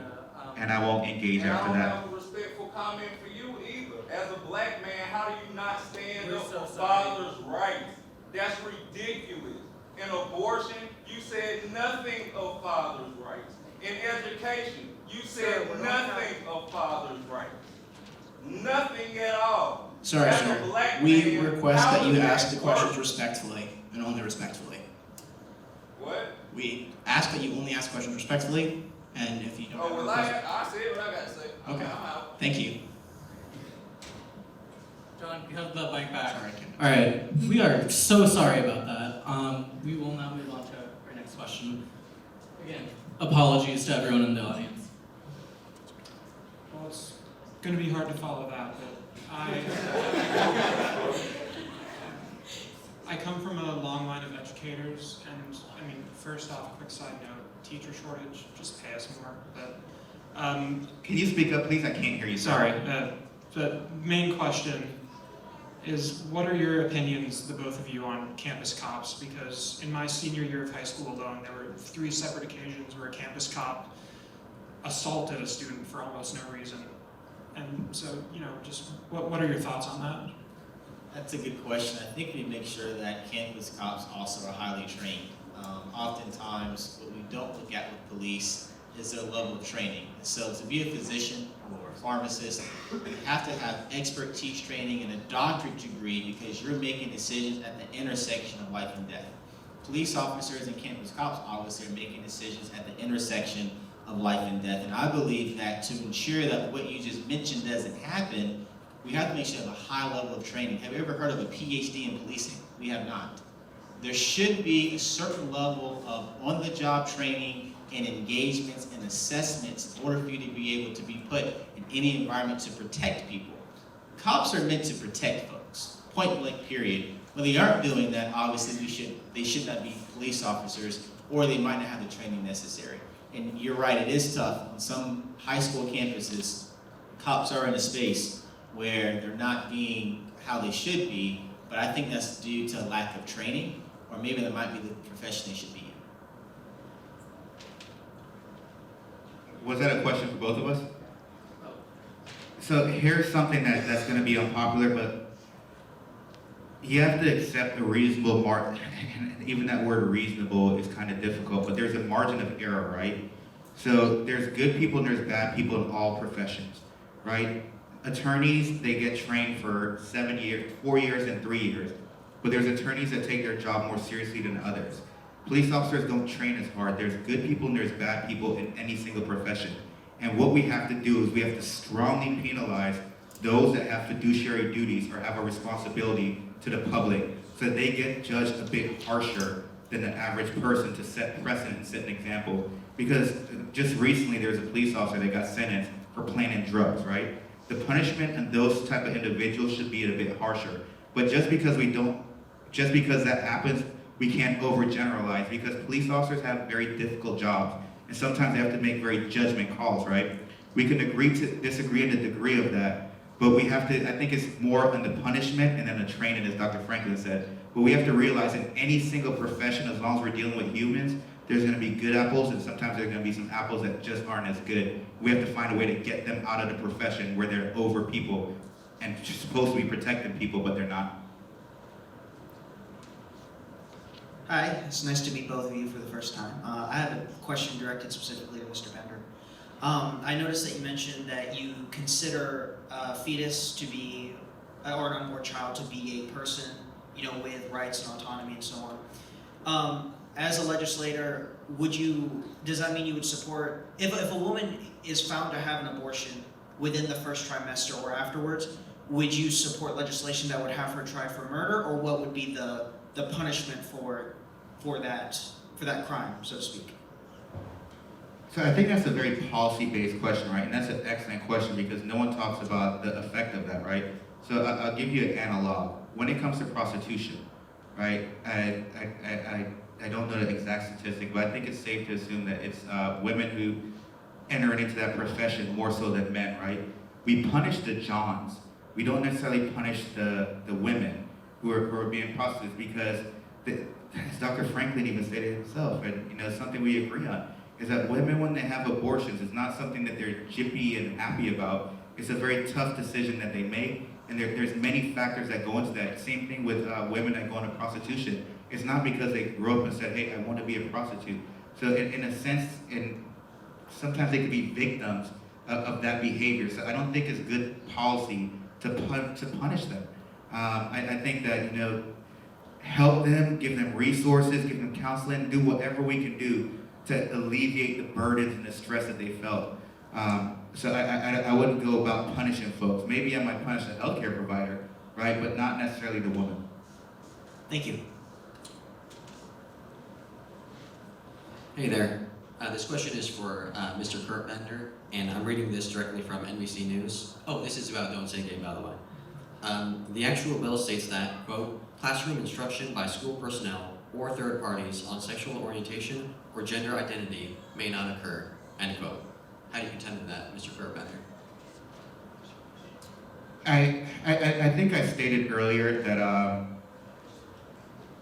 and I won't engage And after I don't that. have a respectful comment for you either. As a black man, how do you not stand We're up so for sorry. fathers' rights? That's ridiculous. In abortion, you said nothing of fathers' rights. In education, you said nothing of fathers' rights. Nothing at all. Sorry, As a sir. black We man, request how that you does ask the questions work? respectfully and only respectfully. What? We ask that you only ask questions respectfully, and if you don't have Oh, a well, question. I said what I got to say. Okay. I'm out. Thank you. John, you have the mic back. Sorry, Kim. All right, we are so sorry about that. We will now move on to our next question. Again, apologies to everyone in the audience. going to be hard to follow that, but I come from a long line of educators, and I mean, first off, quick side note, teacher shortage, just pay us more. But Can you speak up, please? I can't hear you. sorry, the main question is, what are your opinions, the both of you, on campus cops? Because in my senior year of high school alone, there were 3 separate occasions where a campus cop assaulted a student for almost no reason. And so, you know, just what are your thoughts on that? That's a good question. I think we make sure that campus cops also are highly trained. Oftentimes, what we don't look at with police is their level of training. So to be a physician or a pharmacist, you have to have expert teach training and a doctorate degree because you're making decisions at the intersection of life and death. Police officers and campus cops obviously are making decisions at the intersection of life and death. And I believe that to ensure that what you just mentioned doesn't happen, we have to make sure we have a high level of training. Have you ever heard of a PhD in policing? We have not. There should be a certain level of on-the-job training and engagements and assessments in order for you to be able to be put in any environment to protect people. Cops are meant to protect folks, point blank period. When they aren't doing that, obviously they should not be police officers, or they might not have the training necessary. And you're right, it is tough. On some high school campuses, cops are in a space where they're not being how they should be, but I think that's due to a lack of training, or maybe that might be the profession they should be in. Was that a question for both of us? So here's something that's going to be unpopular, but you have to accept a reasonable margin, and even that word reasonable is kind of difficult, but there's a margin of error, right? So there's good people and there's bad people in all professions, right? Attorneys, they get trained for 7 years, 4 years and 3 years, but there's attorneys that take their job more seriously than others. Police officers don't train as hard. There's good people and there's bad people in any single profession. And what we have to do is we have to strongly penalize those that have fiduciary duties or have a responsibility to the public so that they get judged a bit harsher than the average person to set precedent and set an example. Because just recently there was a police officer that got sentenced for planting drugs, right? The punishment on those type of individuals should be a bit harsher. But just because that happens, we can't overgeneralize, because police officers have very difficult jobs, and sometimes they have to make very judgment calls, right? We can agree to disagree in the degree of that, but we have to, I think it's more on the punishment and then the training, as Dr. Franklin said. But we have to realize in any single profession, as long as we're dealing with humans, there's going to be good apples, and sometimes there's going to be some apples that just aren't as good. We have to find a way to get them out of the profession where they're over people and supposed to be protecting people, but they're not. Hi, it's nice to meet both of you for the first time. I have a question directed specifically to Mr. Bender. I noticed that you mentioned that you consider a fetus to be, or an unborn child to be a person, you know, with rights and autonomy and so on. As a legislator, does that mean you would support, if a woman is found to have an abortion within the first trimester or afterwards, would you support legislation that would have her tried for murder, or what would be the punishment for that crime, so to speak? So I think that's a very policy-based question, right? And that's an excellent question because no one talks about the effect of that, right? So I'll give you an analog. When it comes to prostitution, right? I don't know the exact statistic, but I think it's safe to assume that it's women who enter into that profession more so than men, right? We punish the Johns. We don't necessarily punish the women who are being prostitutes, because as Dr. Franklin even stated himself, and you know, something we agree on, is that women, when they have abortions, it's not something that they're jippy and happy about. It's a very tough decision that they make, and there's many factors that go into that. Same thing with women that go into prostitution. It's not because they grew up and said, hey, I want to be a prostitute. So in a sense, sometimes they could be victims of that behavior. So I don't think it's good policy to punish them. I think that, you know, help them, give them resources, give them counseling, do whatever we can do to alleviate the burdens and the stress that they felt. So I wouldn't go about punishing folks. Maybe I might punish the healthcare provider, right? But not necessarily the woman. Thank you. Hey there. This question is for Mr. Curt Bender, and I'm reading this directly from NBC News. Oh, this is about Don't Say Gay, by the way. The actual bill states that, quote, classroom instruction by school personnel or third parties on sexual orientation or gender identity may not occur, end quote. How do you contend with that, Mr. Curt Bender? I think I stated earlier that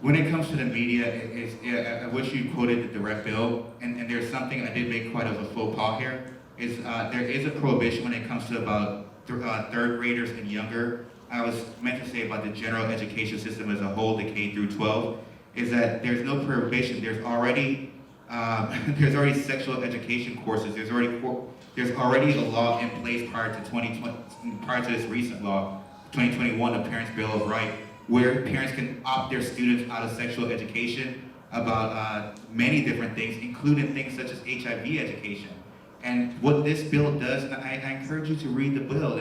when it comes to the media, I wish you quoted the direct bill, and there's something I did make quite of a faux pas here, is there is a prohibition when it comes to about third graders and younger. I was meant to say about the general education system as a whole, the K through 12, is that there's no prohibition. There's already sexual education courses. There's already a law in place prior to this recent law, 2021, the Parents' Bill of Rights, where parents can opt their students out of sexual education about many different things, including things such as HIV education. And what this bill does, and I encourage you to read the bill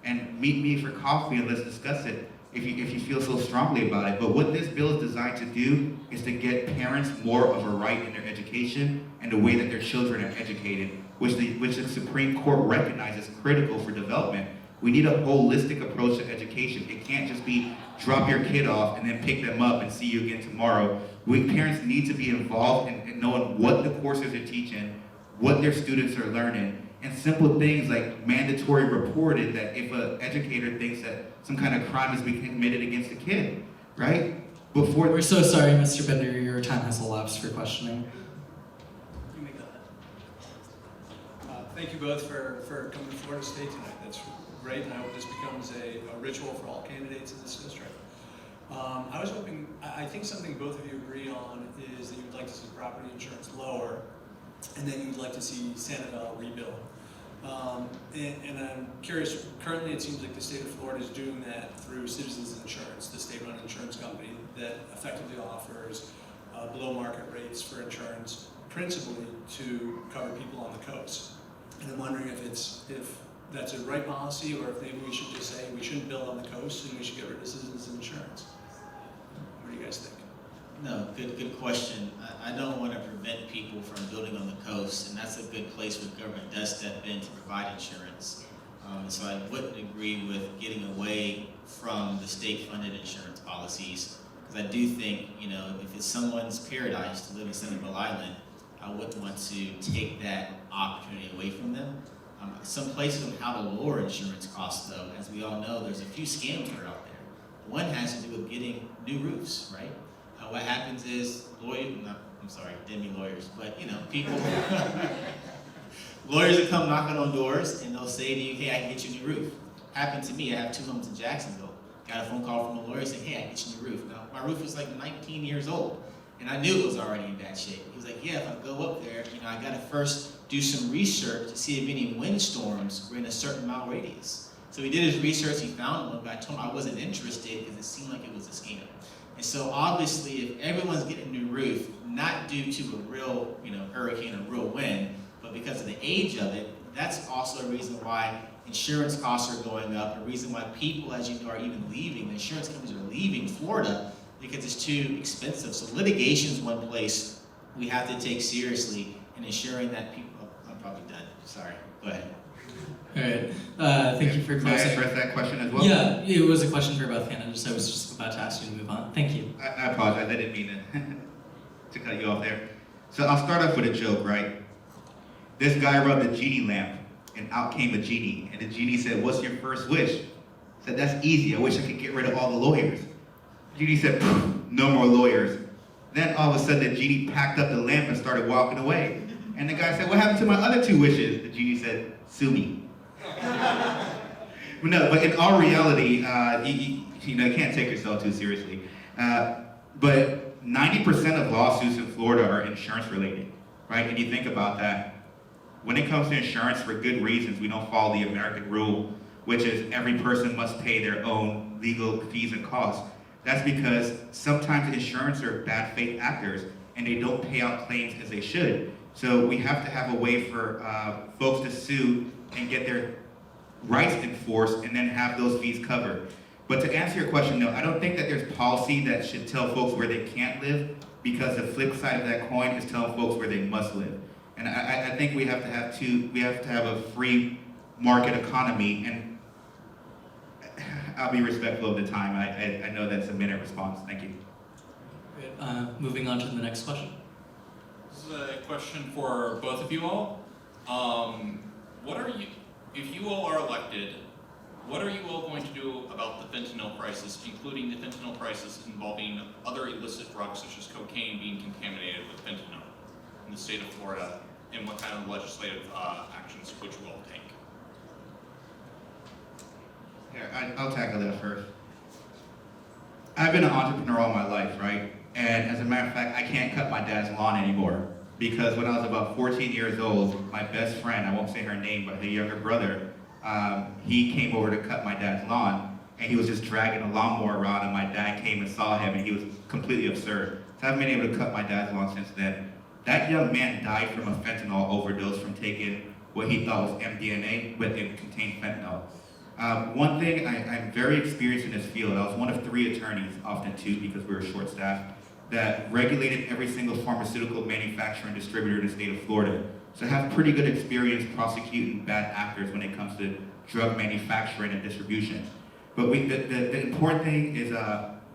and meet me for coffee and let's discuss it if you feel so strongly about it. But what this bill is designed to do is to get parents more of a right in their education and the way that their children are educated, which the Supreme Court recognizes critical for development. We need a holistic approach to education. It can't just be drop your kid off and then pick them up and see you again tomorrow. Parents need to be involved in knowing what the courses are teaching, what their students are learning, and simple things like mandatory reporting that if an educator thinks that some kind of crime is being committed against a kid, right? We're so sorry, Mr. Bender, your time has elapsed for questioning. You may go ahead. Thank you both for coming to Florida State tonight. That's great, and I hope this becomes a ritual for all candidates in this district. I was hoping, I think something both of you agree on is that you'd like to see property insurance lower, and then you'd like to see Sanibel rebuild. And I'm curious, currently it seems like the state of Florida is doing that through Citizens Insurance, the state-run insurance company that effectively offers below market rates for insurance, principally to cover people on the coast. And I'm wondering if that's a right policy, or if maybe we should just say we shouldn't build on the coast and we should get rid of Citizens Insurance. What do you guys think? No, good question. I don't want to prevent people from building on the coast, and that's a good place where government does step in to provide insurance. So I wouldn't agree with getting away from the state-funded insurance policies, because I do think, if it's someone's paradise to live in Sanibel Island, I wouldn't want to take that opportunity away from them. Some places on how to lower insurance costs, though, as we all know, there's a few scams that are out there. One has to do with getting new roofs, right? What happens is demi-lawyers, but people, lawyers that come knocking on doors and they'll say to you, hey, I can get you a new roof. Happened to me, I have 2 homes in Jacksonville. Got a phone call from a lawyer saying, hey, I can get you a new roof. Now, my roof was like 19 years old, and I knew it was already in bad shape. He was like, yeah, if I go up there, I gotta first do some research to see if any windstorms were in a certain mile radius. So he did his research, he found one, but I told him I wasn't interested because it seemed like it was a scam. And so obviously, if everyone's getting a new roof, not due to a real, hurricane or real wind, but because of the age of it, that's also a reason why insurance costs are going up, a reason why people, as you know, are even leaving. The insurance companies are leaving Florida because it's too expensive. So litigation is one place we have to take seriously in ensuring that people, I'm probably done, sorry, go ahead. All right, thank you for May I closing. address that question as well? Yeah, it was a question for both candidates. I was just about to ask you to move on. Thank you. I apologize, I didn't mean to cut you off there. So I'll start off with a joke, right? This guy rubbed a genie lamp, and out came a genie. And the genie said, what's your first wish? I said, that's easy, I wish I could get rid of all the lawyers. The genie said, no more lawyers. Then all of a sudden the genie packed up the lamp and started walking away. And the guy said, what happened to my other 2 wishes? The genie said, sue me. No, but in all reality, you can't take yourself too seriously. But 90% of lawsuits in Florida are insurance related, right? And you think about that. When it comes to insurance, for good reasons, we don't follow the American rule, which is every person must pay their own legal fees and costs. That's because sometimes insurance are bad faith actors and they don't pay out claims as they should. So we have to have a way for folks to sue and get their rights enforced and then have those fees covered. But to answer your question, no, I don't think that there's policy that should tell folks where they can't live, because the flip side of that coin is telling folks where they must live. And I think we have to have a free market economy, and I'll be respectful of the time. I know that's a minute response. Thank you. Great. Moving on to the next question. This is a question for both of you all. If you all are elected, what are you all going to do about the fentanyl crisis, including the fentanyl crisis involving other illicit drugs such as cocaine being contaminated with fentanyl in the state of Florida, and what kind of legislative actions would you all take? Here, I'll tackle that first. I've been an entrepreneur all my life, right? And as a matter of fact, I can't cut my dad's lawn anymore because when I was about 14 years old, my best friend, I won't say her name, but her younger brother, he came over to cut my dad's lawn, and he was just dragging a lawnmower around, and my dad came and saw him, and he was completely absurd. So I haven't been able to cut my dad's lawn since then. That young man died from a fentanyl overdose from taking what he thought was MDMA, but it contained fentanyl. One thing, I'm very experienced in this field. I was one of 3 attorneys, often 2 because we were short-staffed, that regulated every single pharmaceutical manufacturer and distributor in the state of Florida. So I have pretty good experience prosecuting bad actors when it comes to drug manufacturing and distribution. But the important thing is,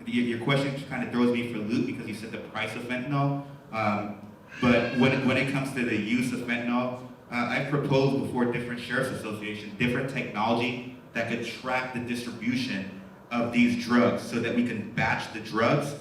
your question kind of throws me for a loop because you said the price of fentanyl. But when it comes to the use of fentanyl, I've proposed before different sheriff's associations, different technology that could track the distribution of these drugs so that we can batch the drugs,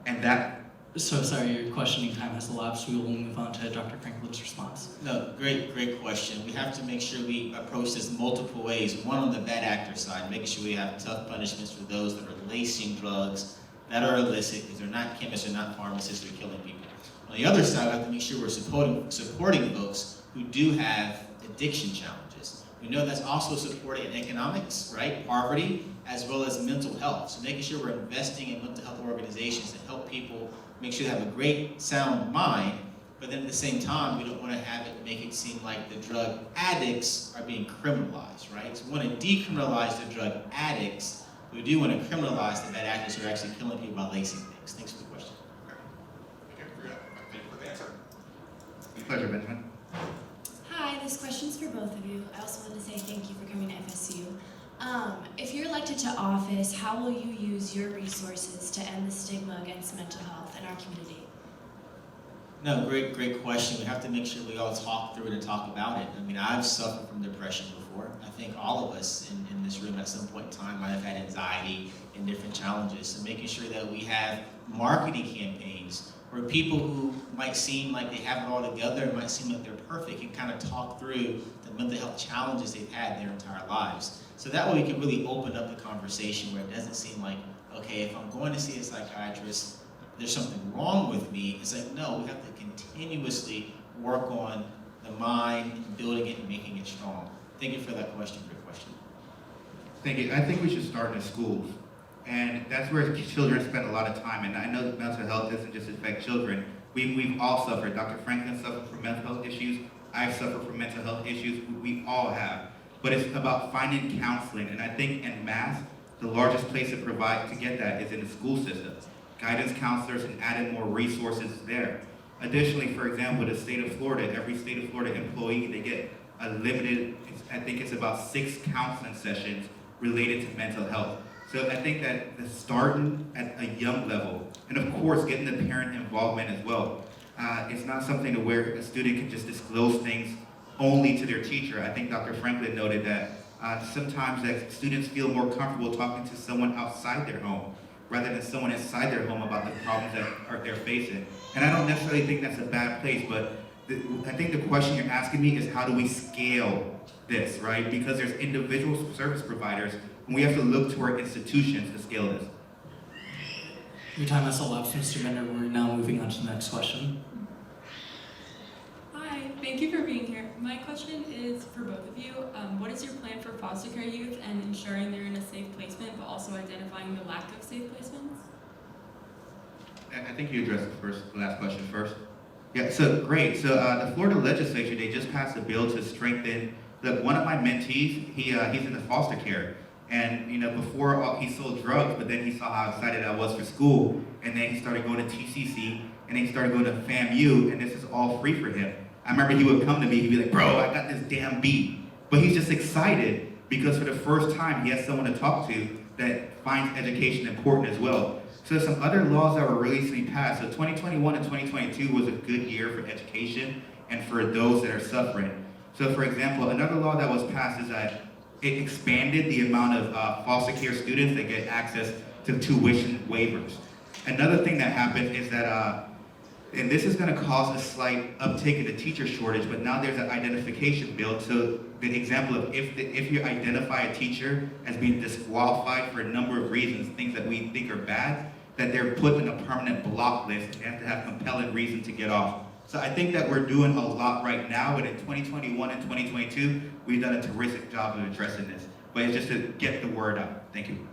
and that. So sorry, your questioning time has elapsed. We will move on to Dr. Franklin's response. No, great question. We have to make sure we approach this multiple ways. One, on the bad actor side, making sure we have tough punishments for those that are lacing drugs that are illicit, because they're not chemists, they're not pharmacists, they're killing people. On the other side, we have to make sure we're supporting folks who do have addiction challenges. We know that's also supported in economics, right? Poverty, as well as mental health. So making sure we're investing in mental health organizations to help people make sure they have a great, sound mind, but then at the same time, we don't want to have it make it seem like the drug addicts are being criminalized, right? So we want to decriminalize the drug addicts. We do want to criminalize the bad actors who are actually killing people by lacing things. Thanks for the question. Thank you for the answer. Pleasure, Benjamin. Hi, this question's for both of you. I also want to say thank you for coming to FSU. If you're elected to office, how will you use your resources to end the stigma against mental health in our community? No, great question. We have to make sure we all talk through it and talk about it. I mean, I've suffered from depression before. I think all of us in this room at some point in time might have had anxiety and different challenges. So making sure that we have marketing campaigns where people who might seem like they have it all together, might seem like they're perfect, can kind of talk through the mental health challenges they've had their entire lives. So that way we can really open up the conversation where it doesn't seem like, okay, if I'm going to see a psychiatrist, there's something wrong with me. It's like, no, we have to continuously work on the mind, and building it and making it strong. Thank you for that question, great question. Thank you. I think we should start in schools. And that's where children spend a lot of time. And I know mental health doesn't just affect children. We've all suffered. Dr. Franklin suffered from mental health issues. I've suffered from mental health issues. We all have. But it's about finding counseling. And I think en masse, the largest place to get that is in the school system. Guidance counselors and adding more resources there. Additionally, for example, the state of Florida, every state of Florida employee, they get a limited, I think it's about 6 counseling sessions related to mental health. So I think that the starting at a young level, and of course getting the parent involvement as well. It's not something to where a student can just disclose things only to their teacher. I think Dr. Franklin noted that sometimes that students feel more comfortable talking to someone outside their home rather than someone inside their home about the problems that they're facing. And I don't necessarily think that's a bad place, but I think the question you're asking me is how do we scale this, right? Because there's individual service providers, and we have to look to our institutions to scale this. Your time has elapsed, Mr. Bender. We're now moving on to the next question. Hi, thank you for being here. My question is for both of you. What is your plan for foster care youth and ensuring they're in a safe placement, but also identifying the lack of safe placements? I think you addressed the last question first. Yeah, so great. So the Florida legislature, they just passed a bill to strengthen, look, one of my mentees, he's in the foster care. And before he sold drugs, but then he saw how excited I was for school, and then he started going to TCC, and then he started going to FAMU, and this is all free for him. I remember he would come to me, he'd be like, bro, I got this damn beat. But he's just excited because for the first time he has someone to talk to that finds education important as well. So there's some other laws that were recently passed. So 2021 and 2022 was a good year for education and for those that are suffering. So for example, another law that was passed is that it expanded the amount of foster care students that get access to tuition waivers. Another thing that happened is that, and this is going to cause a slight uptick in the teacher shortage, but now there's an identification bill. So the example of if you identify a teacher as being disqualified for a number of reasons, things that we think are bad, that they're put in a permanent block list and they have to have compelling reason to get off. So I think that we're doing a lot right now, and in 2021 and 2022, we've done a terrific job of addressing this. But it's just to get the word out. Thank you.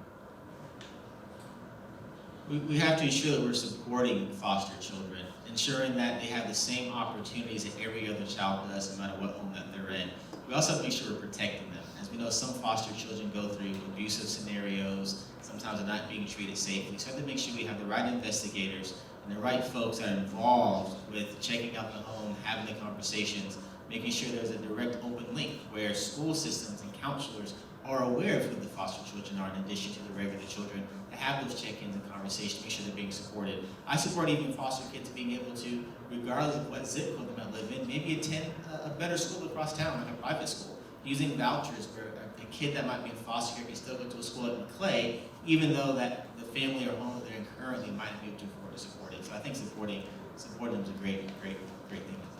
We have to ensure that we're supporting foster children, ensuring that they have the same opportunities that every other child does, no matter what home that they're in. We also have to make sure we're protecting them. As we know, some foster children go through abusive scenarios, sometimes they're not being treated safely. So we have to make sure we have the right investigators and the right folks that are involved with checking out the home, having the conversations, making sure there's a direct open link where school systems and counselors are aware of who the foster children are in addition to the regular children, to have those check-ins and conversations, make sure they're being supported. I support even foster kids being able to, regardless of what zip code they might live in, maybe attend a better school across town, like a private school, using vouchers where a kid that might be in foster care can still go to a school at Maclay, even though that the family or home that they're in currently might not be able to afford to support it. So I think supporting them is a great thing,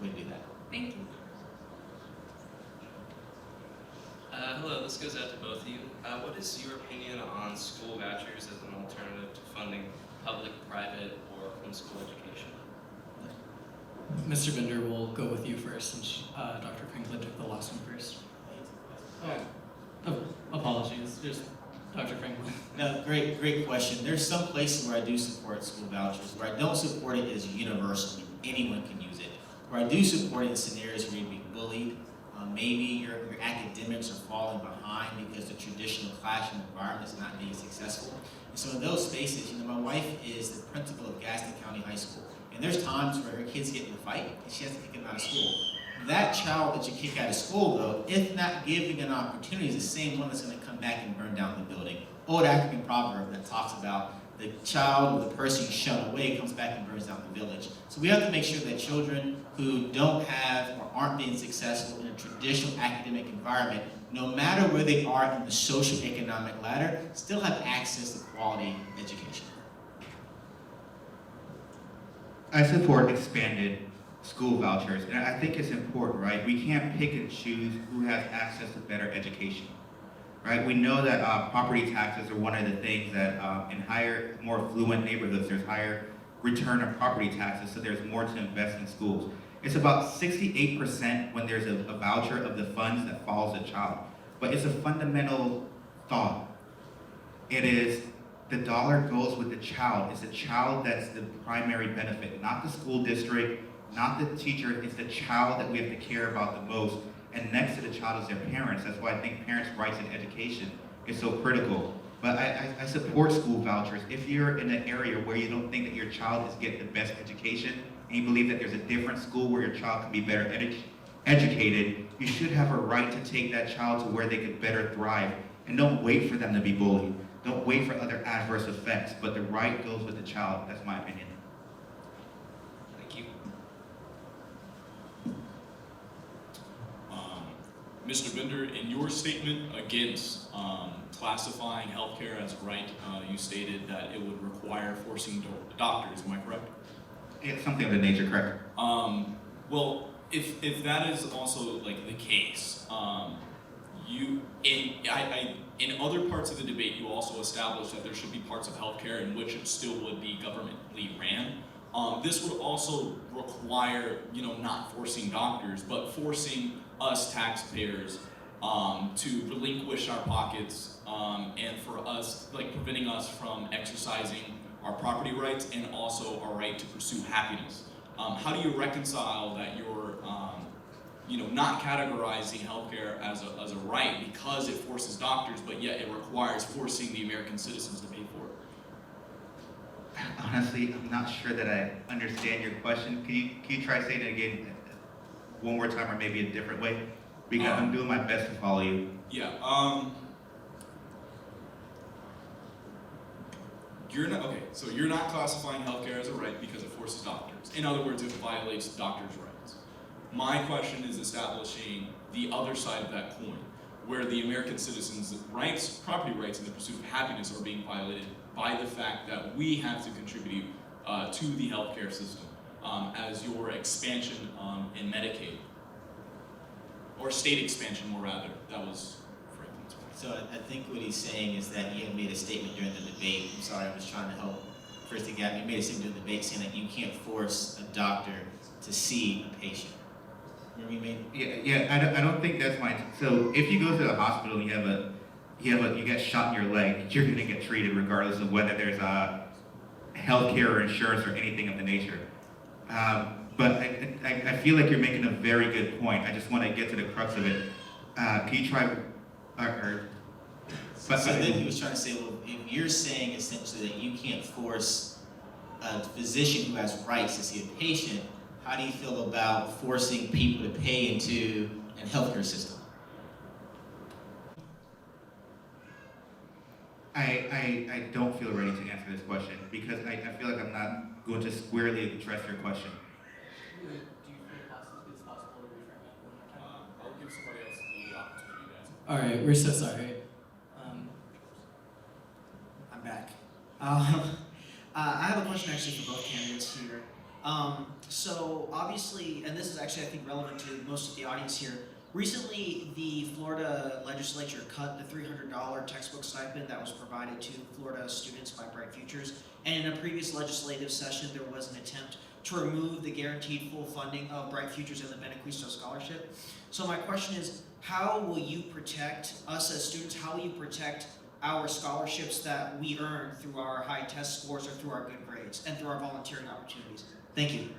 way to do that. Thank you. Hello, this goes out to both of you. What is your opinion on school vouchers as an alternative to funding public, private, or homeschool education? Mr. Bender, will go with you first since Dr. Franklin took the last one first. Oh, apologies, just Dr. Franklin. No, great question. There's some places where I do support school vouchers. Where I don't support it is universally. Anyone can use it. Where I do support it in scenarios where you're being bullied, maybe your academics are falling behind because the traditional classroom environment is not being successful. And so in those spaces, my wife is the principal of Gaston County High School. And there's times where her kids get in a fight and she has to kick them out of school. That child that you kick out of school, though, if not giving an opportunity, is the same one that's going to come back and burn down the building. Old African proverb that talks about the child or the person shunned away comes back and burns down the village. So we have to make sure that children who don't have or aren't being successful in a traditional academic environment, no matter where they are in the social economic ladder, still have access to quality education. I support expanded school vouchers, and I think it's important, right? We can't pick and choose who has access to better education, right? We know that property taxes are one of the things that in higher, more affluent neighborhoods, there's higher return on property taxes, so there's more to invest in schools. It's about 68% when there's a voucher of the funds that follows the child. But it's a fundamental thought. It is the dollar goes with the child. It's the child that's the primary benefit, not the school district, not the teacher. It's the child that we have to care about the most. And next to the child is their parents. That's why I think parents' rights in education is so critical. But I support school vouchers. If you're in an area where you don't think that your child is getting the best education, and you believe that there's a different school where your child can be better educated, you should have a right to take that child to where they could better thrive. And don't wait for them to be bullied. Don't wait for other adverse effects, but the right goes with the child. That's my opinion. Thank you. Mr. Bender, in your statement against classifying healthcare as a right, you stated that it would require forcing doctors, am I correct? Yeah, something of the nature, correct. Well, if that is also like the case, in other parts of the debate, you also established that there should be parts of healthcare in which it still would be governmentally ran. This would also require, not forcing doctors, but forcing us taxpayers to relinquish our pockets and for us, preventing us from exercising our property rights and also our right to pursue happiness. How do you reconcile that you're not categorizing healthcare as a right because it forces doctors, but yet it requires forcing the American citizens to pay for it? Honestly, I'm not sure that I understand your question. Can you try saying it again? one more time or maybe a different way? Because I'm doing my best to follow you. Yeah. So you're not classifying healthcare as a right because it forces doctors. In other words, it violates doctors' rights. My question is establishing the other side of that coin, where the American citizens' rights, property rights, and the pursuit of happiness are being violated by the fact that we have to contribute to the healthcare system as your expansion in Medicaid, or state expansion, more rather. That was Franklin's point. So I think what he's saying is that he had made a statement during the debate. I'm sorry, I was trying to help first thing out. He made a statement during the debate saying that you can't force a doctor to see a patient. Remember he made? Yeah. I don't think that's my. So if you go to the hospital and you get shot in your leg, you're gonna get treated regardless of whether there's healthcare or insurance or anything of the nature. But I feel like you're making a very good point. I just want to get to the crux of it. Can you try? So then he was trying to say, well, if you're saying essentially that you can't force a physician who has rights to see a patient, how do you feel about forcing people to pay into a healthcare system? I don't feel ready to answer this question because I feel like I'm not going to squarely address your question. Do you think it's possible to reframe that one more time? I'll give somebody else the opportunity to answer. All right, we're so sorry. I'm back. I have a question actually for both candidates here. So obviously, and this is actually I think relevant to most of the audience here, recently the Florida legislature cut the $300 textbook stipend that was provided to Florida students by Bright Futures, and in a previous legislative session there was an attempt to remove the guaranteed full funding of Bright Futures and the Benequisto Scholarship. So my question is, how will you protect us as students, how will you protect our scholarships that we earn through our high test scores or through our good grades and through our volunteering opportunities? Thank you.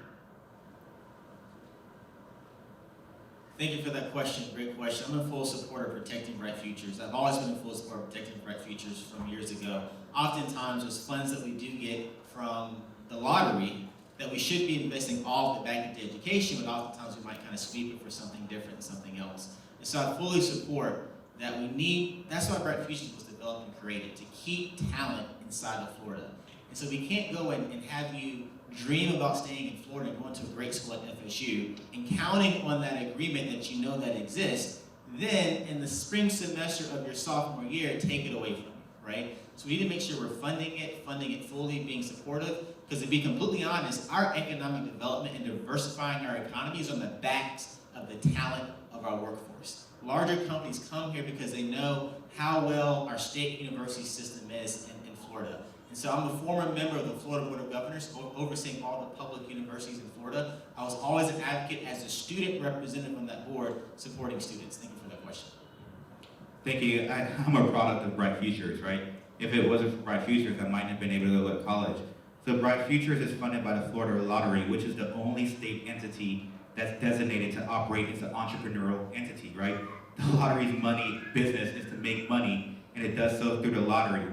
Thank you for that question. Great question. I'm in full support of protecting Bright Futures. I've always been in full support of protecting Bright Futures from years ago. Oftentimes, there's funds that we do get from the lottery that we should be investing all of it back into education, but oftentimes we might kind of sweep it for something different and something else. And so I fully support that we need, that's why Bright Futures was developed and created, to keep talent inside of Florida. And so we can't go and have you dream about staying in Florida and going to a great school at FSU and counting on that agreement that you know that exists, then in the spring semester of your sophomore year, take it away from you, right? So we need to make sure we're funding it fully, being supportive, because to be completely honest, our economic development and diversifying our economy is on the backs of the talent of our workforce. Larger companies come here because they know how well our state university system is in Florida. And so I'm a former member of the Florida Board of Governors, overseeing all the public universities in Florida. I was always an advocate as a student representative on that board, supporting students. Thank you for that question. Thank you. I'm a product of Bright Futures, right? If it wasn't for Bright Futures, I might have been able to go to college. So Bright Futures is funded by the Florida Lottery, which is the only state entity that's designated to operate as an entrepreneurial entity, right? The lottery's business is to make money, and it does so through the lottery.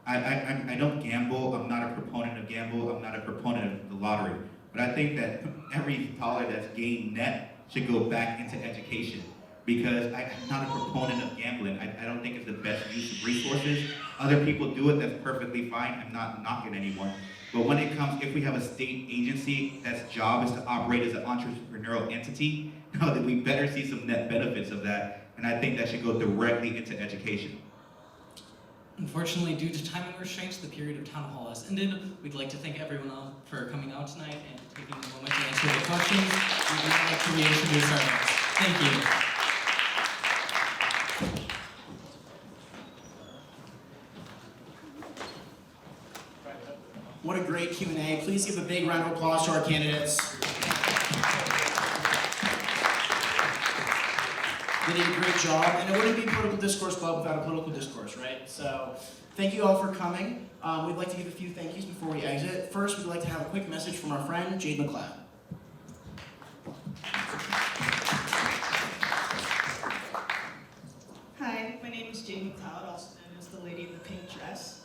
I don't gamble. I'm not a proponent of gamble. I'm not a proponent of the lottery. But I think that every dollar that's gained net should go back into education, because I'm not a proponent of gambling. I don't think it's the best use of resources. Other people do it, that's perfectly fine. I'm not knocking anyone. But when it comes, if we have a state agency that's job is to operate as an entrepreneurial entity, then we better see some net benefits of that. And I think that should go directly into education. Unfortunately, due to timing restraints, the period of town hall has ended. We'd like to thank everyone for coming out tonight and taking a moment to answer the questions. We would now like to reintroduce our guests. Thank you. What a great Q&A. Please give a big round of applause to our candidates. They did a great job, and it wouldn't be Political Discourse Club without a political discourse, right? So thank you all for coming. We'd like to give a few thank yous before we exit. First, we'd like to have a quick message from our friend, Jade McLeod. Hi, my name is Jade McLeod, also known as the lady in the pink dress.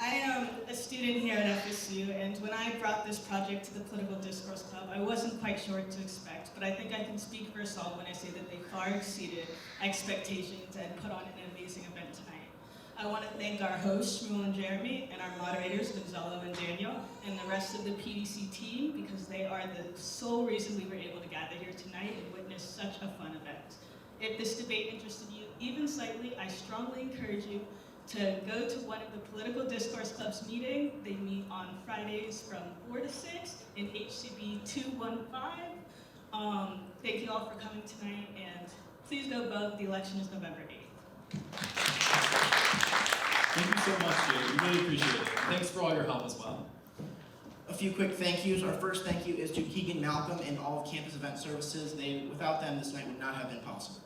I am a student here at FSU, and when I brought this project to the Political Discourse Club, I wasn't quite sure what to expect, but I think I can speak for us all when I say that they far exceeded expectations and put on an amazing event tonight. I want to thank our hosts, Shmuel and Jeremy, and our moderators, Gonzalo and Daniel, and the rest of the PDC team, because they are the sole reason we were able to gather here tonight and witness such a fun event. If this debate interested you even slightly, I strongly encourage you to go to one of the Political Discourse Club's meetings. They meet on Fridays from 4 to 6 in HCB 215. Thank you all for coming tonight, and please go vote. The election is November 8th. Thank you so much, Jay. We really appreciate it. Thanks for all your help as well. A few quick thank yous. Our first thank you is to Keegan Malcolm and all of Campus Event Services. Without them, this night would not have been possible.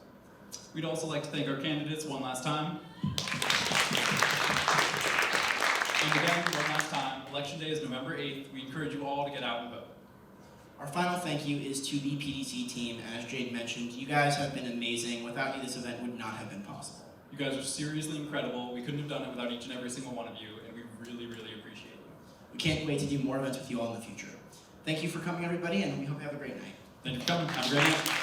We'd also like to thank our candidates one last time. And again, one last time, Election Day is November 8th. We encourage you all to get out and vote. Our final thank you is to the PDC team. As Jade mentioned, you guys have been amazing. Without you, this event would not have been possible. You guys are seriously incredible. We couldn't have done it without each and every single one of you, and we really, really appreciate you. We can't wait to do more events with you all in the future. Thank you for coming, everybody, and we hope you have a great night. Thank you for coming. Have a great night.